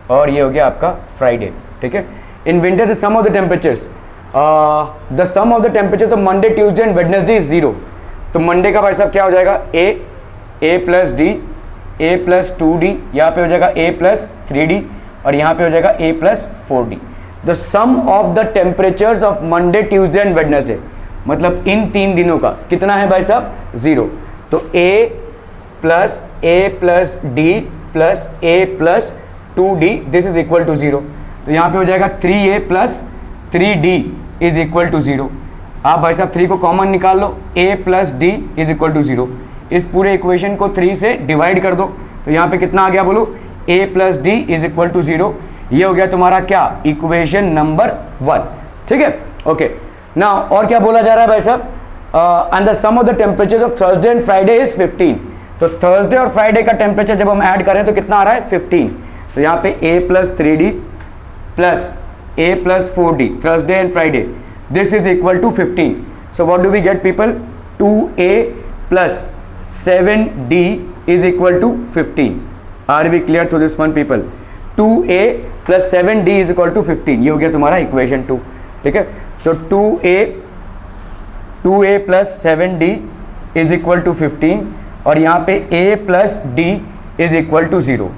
और ये हो गया आपका फ्राइडे, ठीक है। In winter the sum of the temperatures, the sum of the temperatures of Monday Tuesday and Wednesday is 0, तो मंडे का भाई साहब क्या हो जाएगा a plus D, a plus 2d, यहाँ पे हो जाएगा a प्लस 3d, और यहाँ पे हो जाएगा a plus 4d। The sum of the temperatures of Monday Tuesday and Wednesday, मतलब इन 3 दिनों का कितना है भाई साहब 0, तो a plus d plus a plus 2d, this is equal to 0, तो यहाँ पे हो जाएगा 3a plus 3d is equal to 0। आप भाई साहब 3 को कॉमन निकाल लो, a plus d is equal to 0, इस पूरे इक्वेशन को 3 से डिवाइड कर दो, तो यहाँ पे कितना आ गया बोलो a plus d is equal to 0, ये हो गया तुम्हारा क्या इक्वेशन नंबर 1, ठीक है। ओके, नाउ और क्या बोला जा रहा है भाई साहब, and the sum of the temperatures of Thursday and Friday is 15, तो थर्सडे और फ्राइडे का टेम्परेचर जब हम ऐड करें तो कितना आ रहा है 15, तो यहाँ पे a plus 3d plus a plus 4d, Thursday and Friday, this is equal to 15, so what do we get people, 2a plus 7d is equal to 15, are we clear to this one people, 2a plus 7d is equal to 15, ये हो गया तुम्हारा equation 2, ठीक है। तो 2a plus 7d is equal to 15, और यहाँ पे a plus d is equal to 0,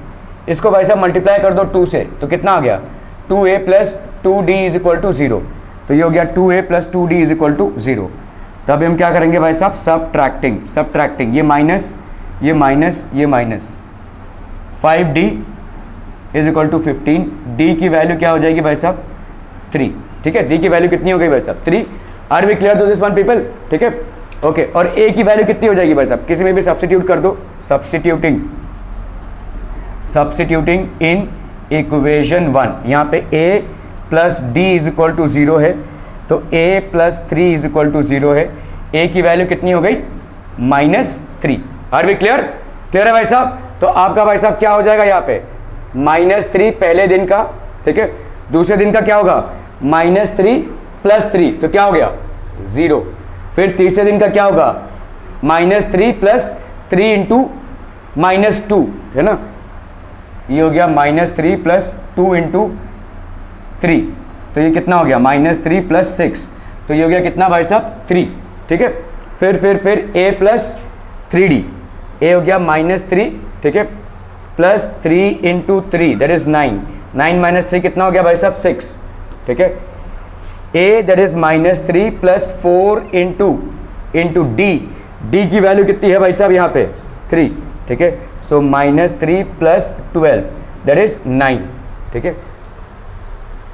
इसको भाई साहब मल्टीप्लाई कर दो 2 से, तो कितना आ गया 2a plus 2d is equal to 0, तो ये हो गया 2a plus 2d is equal to 0। तब हम क्या करेंगे भाई साहब, सब्ट्रैक्टिंग, ये माइनस ये माइनस ये minus, 5d is equal to 15, d की वैल्यू क्या हो जाएगी भाई साहब 3, ठीक है। d की वैल्यू कितनी हो गई भाई साहब 3। Are we clear to this one people, ठीक है ओके। और a की वैल्यू कितनी हो जाएगी भाई साहब, किसी में भी सब्स्टिट्यूट कर दो, सब्स्टिट्यूटिंग इन इक्वेशन 1, यहाँ पे a plus D is equal to 0 है, तो a plus 3 is equal to 0 है। a की वैल्यू कितनी हो गई -3। आर वी क्लियर है भाई साहब। तो आपका भाई साहब क्या हो जाएगा यहाँ पे -3 पहले दिन का, ठीक है। दूसरे दिन का क्या होगा -3 प्लस 3, तो क्या हो गया 0। फिर तीसरे दिन का क्या होगा -3 प्लस 3 इंटू -2, है ना, ये हो गया -3 प्लस 2 इंटू 3, तो ये कितना हो गया -3 प्लस 6, तो ये हो गया कितना भाई साहब 3, ठीक है। फिर a प्लस 3d, a हो गया -3, ठीक है, plus 3 into 3 that is 9, 9 minus 3 कितना हो गया भाई साहब 6, ठीक है। a that is -3 plus 4 into d की वैल्यू कितनी है भाई साहब यहाँ पे 3, ठीक है। सो -3 प्लस 12 दैट इज 9, ठीक है।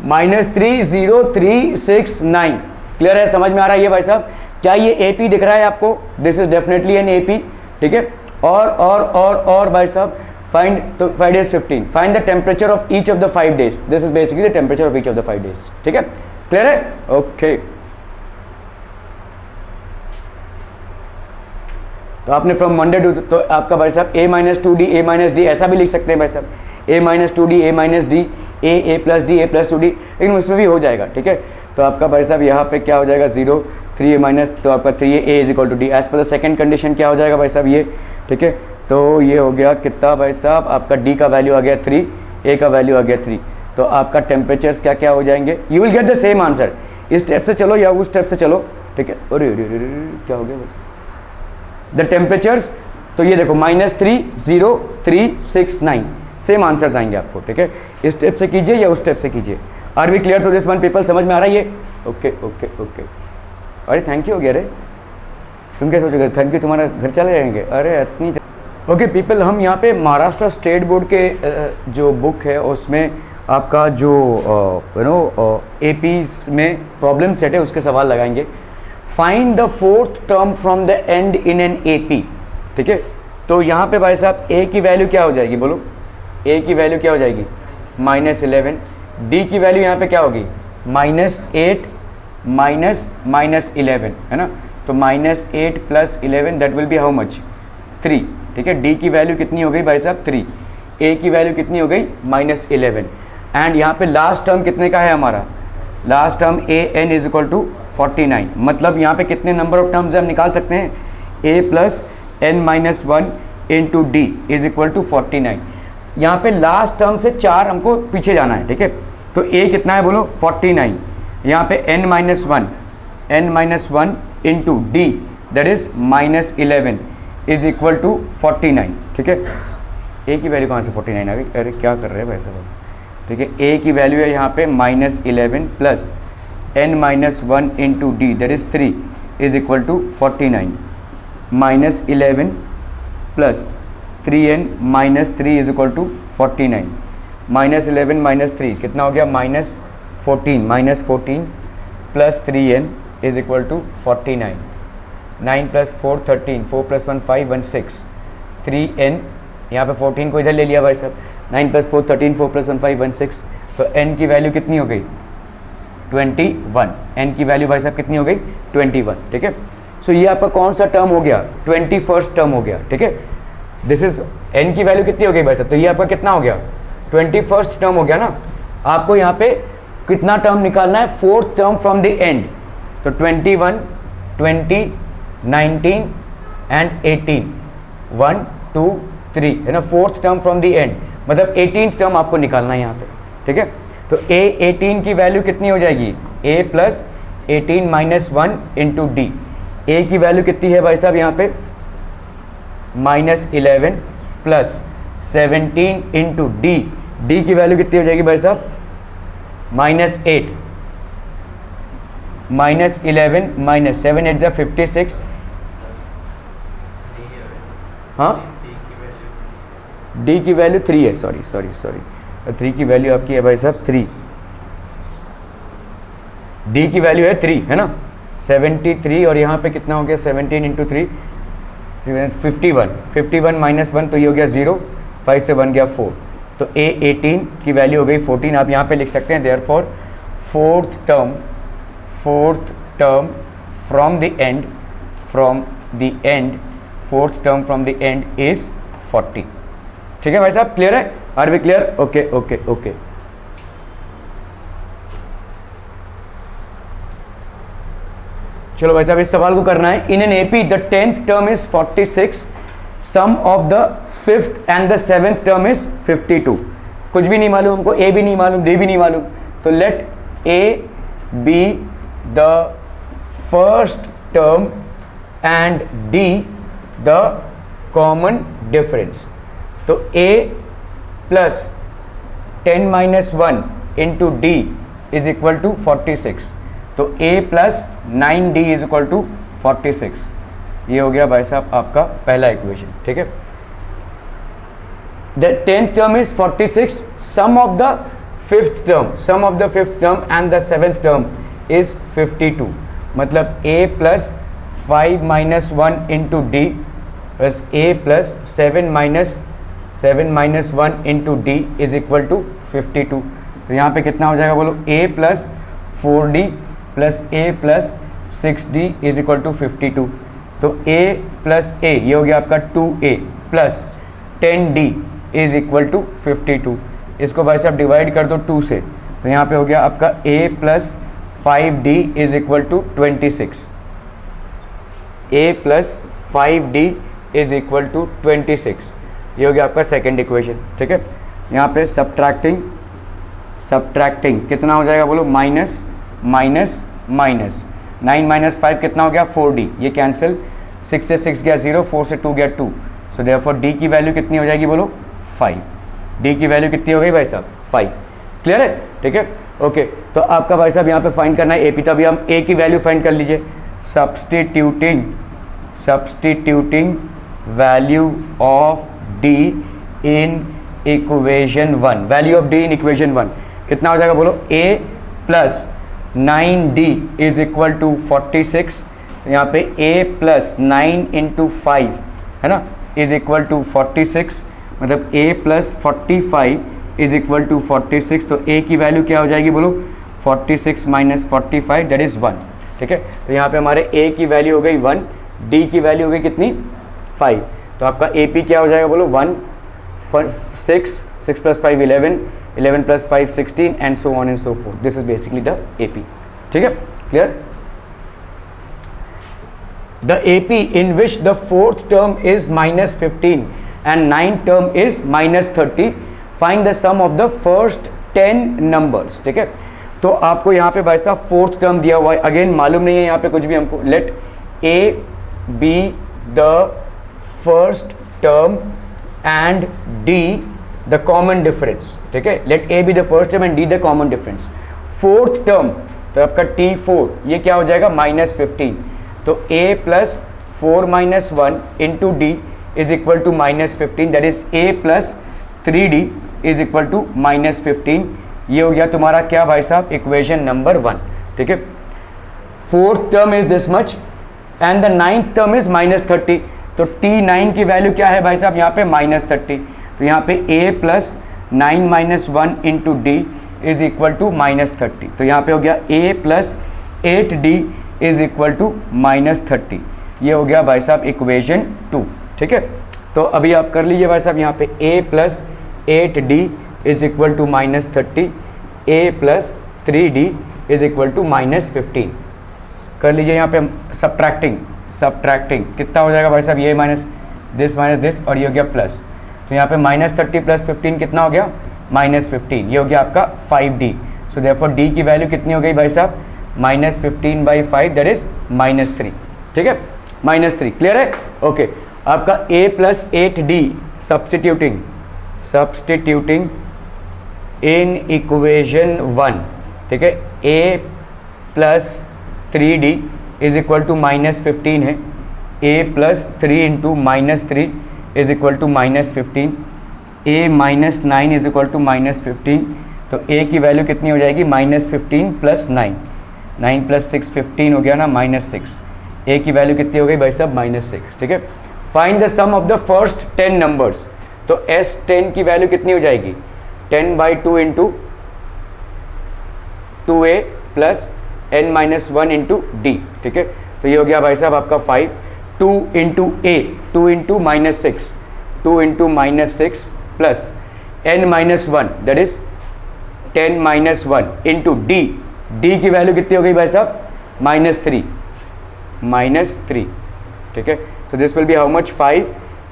-3 0 3 6 9, क्लियर है, समझ में आ रहा है ये भाई साहब। क्या ये AP दिख रहा है आपको, this is definitely an AP, ठीक है। और भाई साहब फाइंड, तो 5 days 15, find the temperature of each of the 5 days, this is basically the temperature of each of the 5 days, ठीक है, क्लियर है ओके। तो आपने फ्रॉम मंडे टू, तो आपका भाई साहब a minus 2d a minus D ऐसा भी लिख सकते हैं भाई साहब, a minus 2d a minus D a plus D a plus 2d, लेकिन उसमें भी हो जाएगा, ठीक है। तो आपका भाई साहब यहाँ पे क्या हो जाएगा 0 3a माइनस, तो आपका 3a is equal to D, as per the second condition क्या हो जाएगा भाई साहब ये, ठीक है। तो ये हो गया कितना भाई साहब, आपका d का वैल्यू आ गया 3, a का वैल्यू आ गया 3, तो आपका टेम्परेचर्स क्या क्या हो जाएंगे, you will get the same answer. इस स्टेप से चलो या उस स्टेप से चलो, ठीक है। अरे क्या हो गया द टेम्परेचर्स, तो ये देखो -3 0 3 6 9, सेम आंसर्स आएंगे आपको, ठीक है। इस स्टेप से कीजिए या उस स्टेप से कीजिए। Are we clear to this one people, समझ में आ रहा है ये, ओके ओके ओके। अरे थैंक यू हो गया, अरे तुम क्या सोचोगे, थैंक यू तुम्हारा घर चले जाएंगे, अरे इतनी ओके पीपल। हम यहाँ पे महाराष्ट्र स्टेट बोर्ड के जो बुक है उसमें आपका जो यू नो AP में प्रॉब्लम सेट है उसके सवाल लगाएंगे। Find the 4th term from the and in an AP, ठीक है। तो यहाँ पे भाई साहब a की वैल्यू क्या हो जाएगी, बोलो a की वैल्यू क्या हो जाएगी -11, d की वैल्यू यहाँ पे क्या होगी -8 -11, है ना, तो -8 plus 11 that will be how much 3, ठीक है। d की वैल्यू कितनी हो गई भाई साहब 3, a की वैल्यू कितनी हो गई -11, एंड यहाँ पे लास्ट टर्म कितने का है हमारा, last term an is equal to 49, मतलब यहाँ पे कितने नंबर ऑफ टर्म्स हम निकाल सकते हैं, a plus n-1 into D is equal to 49। यहाँ पे लास्ट टर्म से 4 हमको पीछे जाना है, ठीक है। तो a कितना है बोलो 49, यहाँ पे n-1 into D that is -11 is equal to 49, ठीक है। a की वैल्यू कहाँ से 49 आ गई, अरे क्या कर रहे हैं भाई साहब, ठीक है। a की वैल्यू है यहाँ पे -11 plus n-1 into D that is 3 is equal to 49, -11 plus 3n minus 3 is equal to 49, -11 minus 3 कितना हो गया -14 plus 3n is equal to 49, 9 plus 4 13, 4 plus 1 5 1 6, 3n यहाँ पे 14 को इधर ले लिया भाई साहब, 9 प्लस 4 13, 4 प्लस 1 5 1 6, तो n की वैल्यू कितनी हो गई 21, n की वैल्यू भाई साहब कितनी हो गई 21, ठीक है। सो ये आपका कौन सा टर्म हो गया 21st टर्म हो गया, ठीक है। दिस इज n की वैल्यू कितनी हो गई भाई साहब, तो ये आपका कितना हो गया 21st टर्म हो गया ना। आपको यहाँ पे कितना टर्म निकालना है 4th term from the and, तो 21 20 19 एंड 18 1 2 3 है ना, 4th term from the and, मतलब 18th टर्म आपको निकालना है यहाँ पे, ठीक है। तो a 18 की वैल्यू कितनी हो जाएगी a plus 18 minus 1 into D, a की वैल्यू कितनी है भाई साहब यहाँ पे -11 प्लस 17 इंटू डी, डी की वैल्यू कितनी हो जाएगी भाई साहब -8, माइनस 11 माइनस 7 8 जा 56, हाँ डी की वैल्यू 3 है, सॉरी सॉरी सॉरी 3 की वैल्यू आपकी है भाई साहब 3, डी की वैल्यू है 3 है ना, 73 और यहाँ पे कितना हो गया 17 इंटू 3 51, 51 माइनस 1 तो ये हो गया 0, 5 से 1 गया 4, तो ए 18 की वैल्यू हो गई 14। आप यहाँ पे लिख सकते हैं therefore fourth term from the end fourth term from the end is 40। ठीक है भाई साहब, क्लियर है, are we clear? Okay okay okay. चलो भाई साहब इस सवाल को करना है। In an AP the 10th term is 46, sum of the 5th and the 7th term is 52। कुछ भी नहीं मालूम हमको, ए भी नहीं मालूम, डी भी नहीं मालूम, तो let A be the first term and D the common difference. तो a plus 10 minus 1 into D is equal to 46, तो a plus 9d is equal to 46। ये हो गया भाई साहब आपका पहला इक्वेशन। ठीक है, the 10th term is 46, sum of the 5th term and the 7th term is 52, मतलब a plus 5 minus 1 into D plus a plus 7 minus 1 into D is equal to 52। तो यहाँ पे कितना हो जाएगा बोलो, a plus 4d plus a plus 6d is equal to 52। तो a plus a ये हो गया आपका 2a plus 10d is equal to 52। इसको भाई साहब डिवाइड कर दो 2 से, तो यहाँ पे हो गया आपका a plus 5d is equal to 26, a plus 5d is equal to 26। ये हो गया आपका सेकेंड इक्वेशन। ठीक है, यहाँ पे सब्ट्रैक्टिंग कितना हो जाएगा बोलो, माइनस माइनस माइनस 9 माइनस 5 कितना हो गया 4d, ये कैंसिल, 6 से 6 गया 0, 4 से 2 गया 2, सो देयरफॉर d की वैल्यू कितनी हो जाएगी बोलो 5। d की वैल्यू कितनी हो गई भाई साहब 5। क्लियर है? ठीक है, ओके। तो आपका भाई साहब यहाँ पे फाइंड करना है AP, तभी हम a की वैल्यू फाइंड कर लीजिए। Substituting value of d in equation 1, value of d in equation 1 कितना हो जाएगा बोलो, a plus 9d is equal to 46। यहाँ पे a प्लस 9 इंटू 5 है ना इज इक्वल टू 46, मतलब a plus 45 is equal to 46। तो a की वैल्यू क्या हो जाएगी बोलो, 46 माइनस 45 दैट इज़ 1। ठीक है, तो यहाँ पे हमारे a की वैल्यू हो गई 1, d की वैल्यू हो गई कितनी 5। तो आपका AP क्या हो जाएगा बोलो 1 6 plus 5 11, 11 plus 5 16 and so on and so forth. This is basically the AP। ठीक है, clear? The AP in which the 4th term is minus 15 and 9th term is minus 30, find the sum of the first 10 numbers. ठीक है, तो आपको यहाँ पे भाई साहब 4th टर्म दिया हुआ है, अगेन मालूम नहीं है यहाँ पे कुछ भी हमको। Let A be the first term and D the common difference. ठीक है, let A be the first term and D the common difference. 4th term तो आपका T4 ये क्या हो जाएगा माइनस 15, तो A plus 4 minus 1 into D is equal to minus 15, that is A plus 3D is equal to minus 15। ये हो गया तुम्हारा क्या भाई साहब इक्वेशन नंबर 1। ठीक है, 4th term is this much and the 9th term is minus 30, तो T9 की वैल्यू क्या है भाई साहब यहाँ पे माइनस 30, तो यहाँ पे A plus 9 minus 1 into D is equal to minus 30, तो यहाँ पे हो गया A plus 8D is equal to minus 30। ये हो गया भाई साहब इक्वेशन 2। ठीक है, तो अभी आप कर लीजिए भाई साहब यहाँ पे A plus 8D is equal to minus 30, A plus 3D is equal to minus 15। कर लीजिए यहाँ पे सब्ट्रैक्टिंग कितना हो जाएगा भाई साहब, ये माइनस दिस और ये हो गया प्लस, तो यहाँ पे माइनस 30 प्लस 15 कितना हो गया माइनस 15, ये हो गया आपका 5D। सो देयरफॉर D की वैल्यू कितनी हो गई भाई साहब minus 15 by 5 that is minus 3। ठीक है, माइनस 3। क्लियर है? ओके, आपका A plus 8D substituting in equation 1। ठीक है, A plus 3d is equal to -15 है, a plus 3 into -3 is equal to -15, a minus 9 is equal to -15, तो a की value कितनी हो जाएगी -15 प्लस 9, 9 प्लस 6 15 हो गया ना -6, a की वैल्यू कितनी हो गई भाई साहब -6। ठीक है, find the sum of the first 10 numbers, तो S10 की वैल्यू कितनी हो जाएगी 10/2 into 2a plus n-1 into d. ठीक है, तो ये हो गया भाई साहब आपका 5, 2 into a, 2 into -6, 2 into -6 plus n-1 that is 10-1 into D, D की वैल्यू कितनी हो गई भाई साहब -3। ठीक है, so this will be how much 5,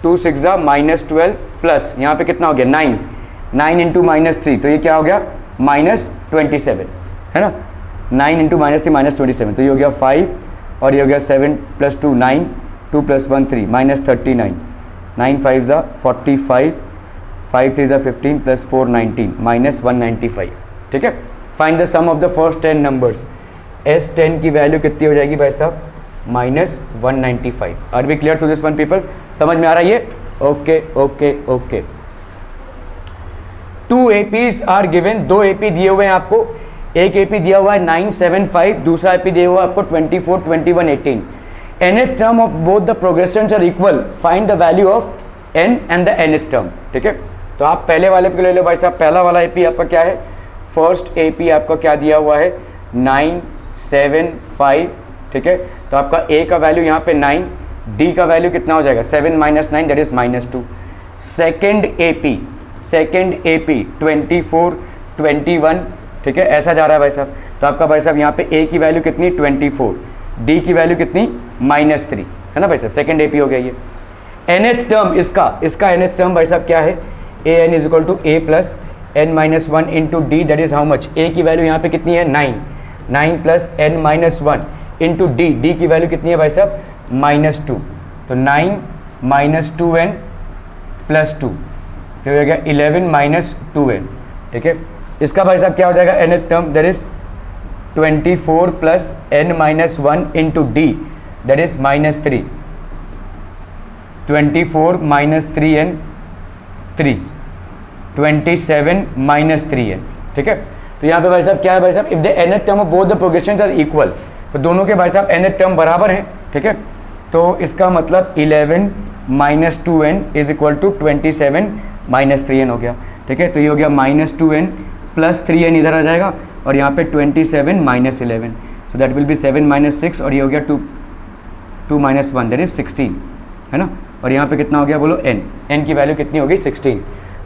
2 6 -12 plus यहाँ पे कितना हो गया 9, 9 इंटू -3, तो ये क्या हो गया -27 है ना, 9 इंटू -3 -27, तो ये हो गया 5 और ये हो गया 7 + 2 9, 2 + 1 3 -39, 9 5 45, 5 3 15 प्लस 4 19 -195। ठीक है, find the sum of the first 10 numbers, S10 की वैल्यू कितनी हो जाएगी भाई साहब -195। Are we clear to this one people, समझ में आ रहा है ये? Okay okay okay. 2 APs are given, 2 AP दिए हुए हैं आपको, एक AP दिया हुआ है 975, दूसरा AP दिया हुआ है आपको 24 21 18। nth term of both the progressions are equal, find the value of n and the nth term. ठीक है, तो आप पहले वाले पे ले लो भाई साहब, पहला वाला AP आपका क्या है, फर्स्ट AP आपका क्या दिया हुआ है 975। ठीक है, तो आपका A का वैल्यू यहाँ पे 9, D का वैल्यू कितना हो जाएगा 7 - 9 दैट इज -2। Second AP 24 21। ठीक है, ऐसा जा रहा है भाई साहब, तो आपका भाई साहब यहाँ पे A की वैल्यू कितनी 24, D की वैल्यू कितनी -3 है ना भाई साहब, सेकेंड AP हो गया ये। nth टर्म इसका nth टर्म भाई साहब क्या है, an is equal to a plus n-1 into D that is how much, a की वैल्यू यहाँ पे कितनी है 9, 9 प्लस n-1 इंटू डी की वैल्यू कितनी है भाई साहब -2, तो 9 - 2n प्लस 2, तो हो गया 11 - 2n। ठीक है, इसका भाई साहब क्या हो जाएगा nth term that is 24 plus n-1 into D that is -3, 24 - 3n 3, 27 - 3n। ठीक है, तो यहाँ पे भाई साहब क्या है भाई साहब, if the nth term of both the progressions are equal, तो दोनों के भाई साहब nth टर्म बराबर हैं। ठीक है, तो इसका मतलब 11 - 2n is equal to 27 - 3n हो गया। ठीक है, तो ये हो गया -2n प्लस 3n इधर आ जाएगा और यहाँ पे 27 - 11, सो दैट विल बी 7 - 6 और ये हो गया 2 - 1 दैट इज 16 है ना, और यहाँ पे कितना हो गया बोलो n की वैल्यू कितनी हो गई 16।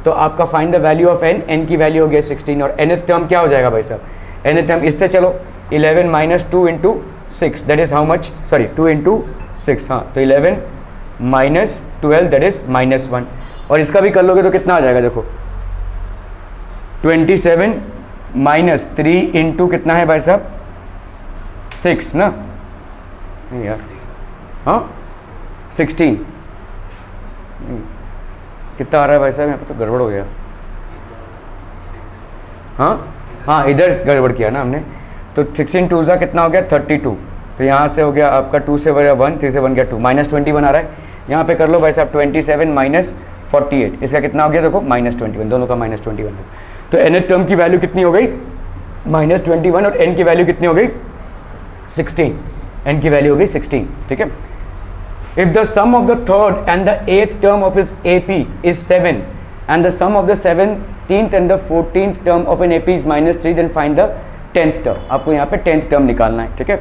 तो आपका find the value of n की वैल्यू हो गया 16 और nth टर्म क्या हो जाएगा भाई साहब, nth टर्म इससे चलो 11 - 2 into 6 that is how much, sorry 2 into 6, हाँ, तो 11 - 12 दैट इज -1, और इसका भी कर लोगे तो कितना आ जाएगा देखो 27 - 3 इंटू कितना है भाई साहब 6 ना, नहीं यार, हाँ 16 कितना आ रहा है भाई साहब, यहाँ पे तो गड़बड़ हो गया, हाँ इधर गड़बड़ किया ना हमने, तो 16 2 ज़ा कितना हो गया 32, तो यहाँ से हो गया आपका 2 से बन गया 1, 3 से बन गया 2, -21 आ रहा है, यहाँ पे कर लो भाई साहब 27 - 48, इसका कितना हो गया देखो -21, दोनों का -21 है, तो nth टर्म की वैल्यू कितनी हो गई -21 और n की वैल्यू कितनी हो गई 16, n की वैल्यू हो गई 16। ठीक है, if the sum of the third and the 8th term of his AP is 7 and the sum of the 17th and the 14th term of an AP is -3 then find the 10th term। आपको यहाँ पे 10th term निकालना है। ठीक है,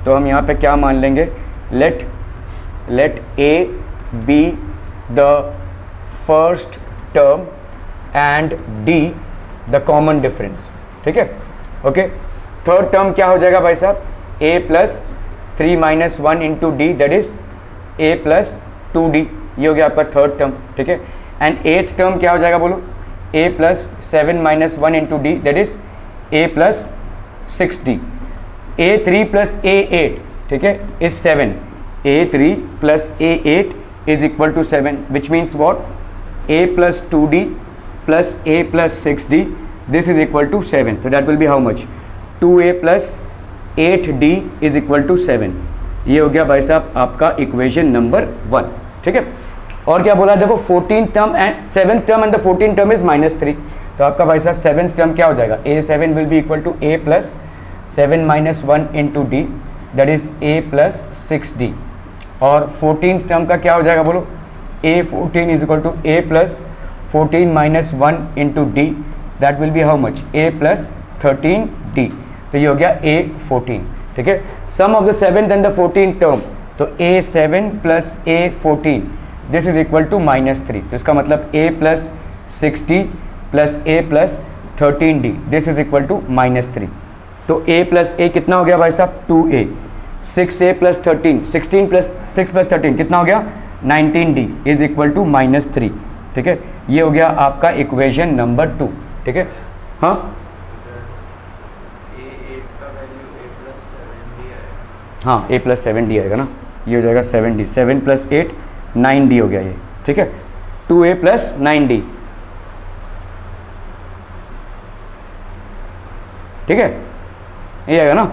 तो हम यहाँ पे क्या मान लेंगे, let A be the first term and D the common difference। ठीक है, ओके, थर्ड टर्म क्या हो जाएगा भाई साहब A plus 3 - 1 into D that is a plus 2d, ये हो गया आपका थर्ड टर्म। ठीक है, एंड एथ टर्म क्या हो जाएगा बोलो a plus 7 - 1 into D that is a plus 6d, a3 plus a8 ठीक है is 7, a3 plus a8 is equal to 7 which means what a plus 2d plus a plus 6d this is equal to 7, तो that will be how much 2a plus 8d is equal to 7। ये हो गया भाई साहब आपका equation number 1, ठीक है। और क्या बोला, देखो 14th term and 7th term and the 14th term is -3, तो आपका भाई साहब 7th टर्म क्या हो जाएगा, a7 will be equal to a plus 7 minus 1 into D, that is a plus 6d। और 14th टर्म का क्या हो जाएगा बोलो, a14 is equal to a plus 14 minus 1 into D, that will be how much, a plus 13d। तो ये हो गया a14, ठीक है। Sum of the 7th and the 14th term, तो a7 plus a14 this is equal to -3, तो इसका मतलब a plus 6d plus a plus 13d this is equal to -3। तो a प्लस a कितना हो गया भाई साहब, 2a, 6a plus 13, 16 plus 6 plus 13 कितना हो गया, 19d इज इक्वल टू -3, ठीक है। ये हो गया आपका इक्वेशन नंबर 2, ठीक है। हाँ हाँ a प्लस 7d आएगा ना, ये हो जाएगा 7d, 7 प्लस 8 9d हो गया ये, ठीक है। 2a प्लस 9d, ठीक है, ये आएगा ना।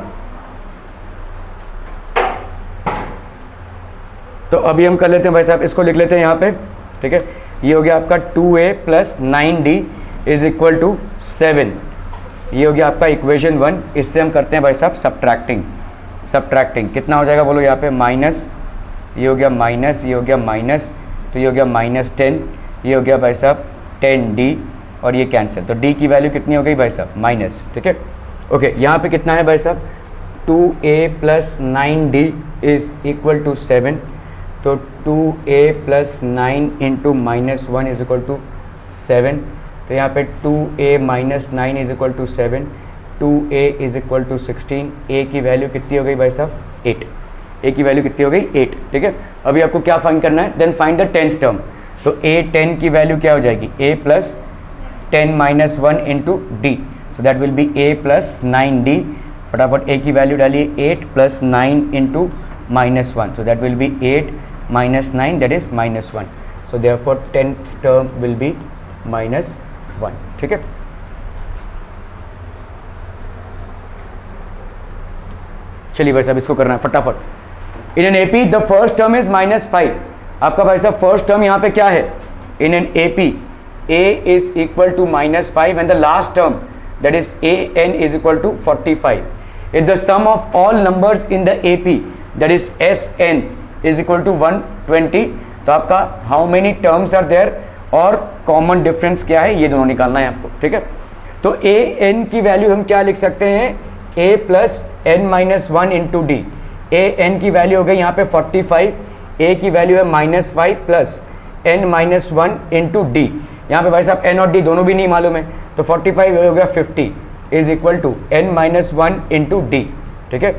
तो अभी हम कर लेते हैं भाई साहब, इसको लिख लेते हैं यहाँ पे, ठीक है। ये हो गया आपका 2a plus 9d is equal to 7, ये हो गया आपका इक्वेशन 1। इससे हम करते हैं भाई साहब सब्ट्रैक्टिंग कितना हो जाएगा बोलो, यहाँ पे माइनस, ये हो गया माइनस, ये हो गया माइनस, तो ये हो गया -10, ये हो गया भाई साहब 10d और ये कैंसिल, तो d की वैल्यू कितनी हो गई भाई साहब, माइनस, ठीक है। ओके, यहाँ पे कितना है भाई साहब, 2a plus 9d is equal to 7, तो 2a plus 9 into -1 is equal to 7, तो यहाँ पे 2a minus 9 is equal to 7, 2a is equal to 16, a की वैल्यू कितनी हो गई भाई साहब, 8, a की वैल्यू कितनी हो गई, 8, ठीक है। अभी आपको क्या फाइंड करना है, then find the 10th term, तो a10 की वैल्यू क्या हो जाएगी, a plus 10 minus 1 into D, so that will B a plus 9d, फटाफट a की वैल्यू डालिए, 8 plus 9 into -1, so that will be 8 minus 9, that is -1, so therefore 10th term will be -1, ठीक है। चलिए भाई साहब इसको करना है फटाफट। इन an AP the first term is -5, आपका भाई साहब फर्स्ट टर्म यहाँ पे क्या है, in an AP a is equal to -5 and the last term that is an is equal to 45. If the sum of all numbers in the AP that is Sn is equal to 120, तो आपका how many terms are there और common difference क्या है, ये दोनों निकालना है आपको, ठीक है। तो a n की वैल्यू हम क्या लिख सकते हैं, a plus n minus 1 into D, a n की वैल्यू हो गई यहाँ पे 45, a की वैल्यू है -5 plus n minus 1 into D, यहाँ पे भाई साहब n और d दोनों भी नहीं मालूम है, तो 45 हो गया 50 is equal to n minus 1 into d, ठीक है।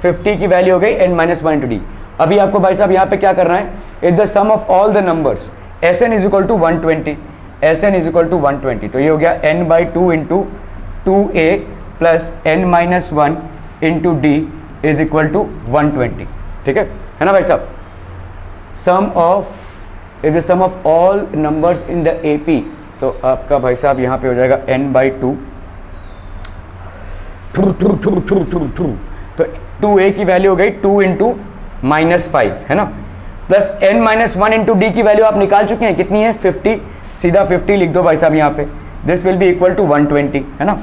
50 की वैल्यू हो गई n माइनस 1 इंटू डी। अभी आपको भाई साहब यहाँ पे क्या करना है, is the sum of all the numbers Sn is equal to 120, Sn is equal to 120, तो ये हो गया n/2 into 2a plus n minus 1 into D is equal to 120, ठीक है ना भाई साहब। Sum of is the sum of all numbers in the AP, तो आपका भाई साहब यहाँ पे हो जाएगा n/2, तो 2a की वैल्यू हो गई 2 इंटू -5 है ना, plus n minus 1 into d की वैल्यू आप निकाल चुके हैं, कितनी है 50, सीधा 50 लिख दो भाई साहब यहाँ पे, this will be equal to 120 है ना,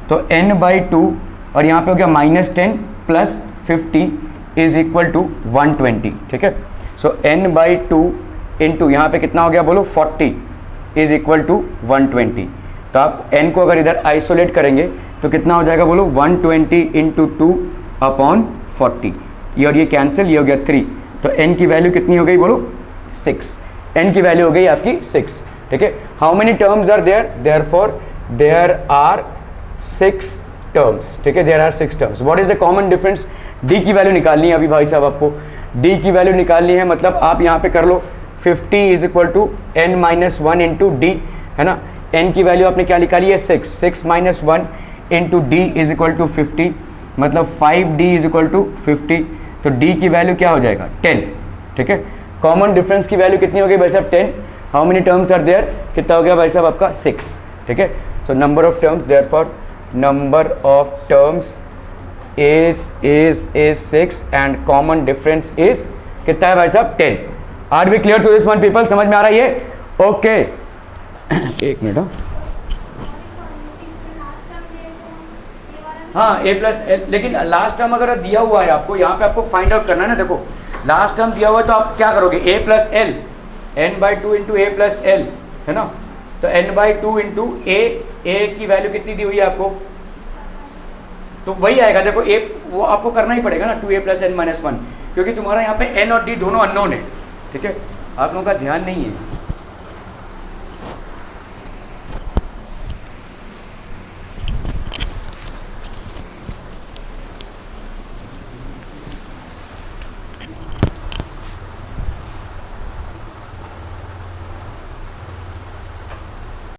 तो n/2 और यहाँ पे हो गया -10 प्लस 50 इज इक्वल टू 120, ठीक है। सो n/2 इंटू यहाँ पे कितना हो गया बोलो 40 इज इक्वल टू 120, तो आप n को अगर इधर आइसोलेट करेंगे तो कितना हो जाएगा बोलो 120 इंटू 2 अपॉन 40, ये और ये कैंसिल, ये हो गया 3, तो n की वैल्यू कितनी हो गई बोलो 6, n की वैल्यू हो गई आपकी 6, ठीक है। How many terms are there, therefore there are 6 terms, ठीक है, there are 6 terms. What is the common difference, d की वैल्यू निकालनी है अभी भाई साहब आपको, d की वैल्यू निकालनी है, मतलब आप यहाँ पे कर लो 50 is equal to n minus 1 into d है ना, n की वैल्यू आपने क्या निकाली है 6 minus 1 into D is equal to 50, मतलब 5d इज इक्वल टू 50, तो d की वैल्यू क्या हो जाएगा 10, ठीक है। कॉमन डिफरेंस की वैल्यू कितनी हो गई भाई साहब 10, how many terms are there, कितना हो गया भाई साहब आपका 6, ठीक है। So number of terms, therefore number of terms is 6 and common difference is कितना है भाई साहब 10। Are be clear to this one people, समझ में आ रहा है ये? ओके एक मिनट। हाँ ए प्लस एल, लेकिन लास्ट टर्म अगर दिया हुआ है आपको, यहाँ पे आपको फाइंड आउट करना है ना। देखो लास्ट टर्म दिया हुआ है तो आप क्या करोगे, ए plus L n/2 into A plus L है ना, तो n/2 इंटू ए की वैल्यू कितनी दी हुई है आपको, तो वही आएगा। देखो ए वो आपको करना ही पड़ेगा ना, 2a + n - 1, क्योंकि तुम्हारा यहाँ पे n और d दोनों अननोन है। ठीक है, आप लोगों का ध्यान नहीं है।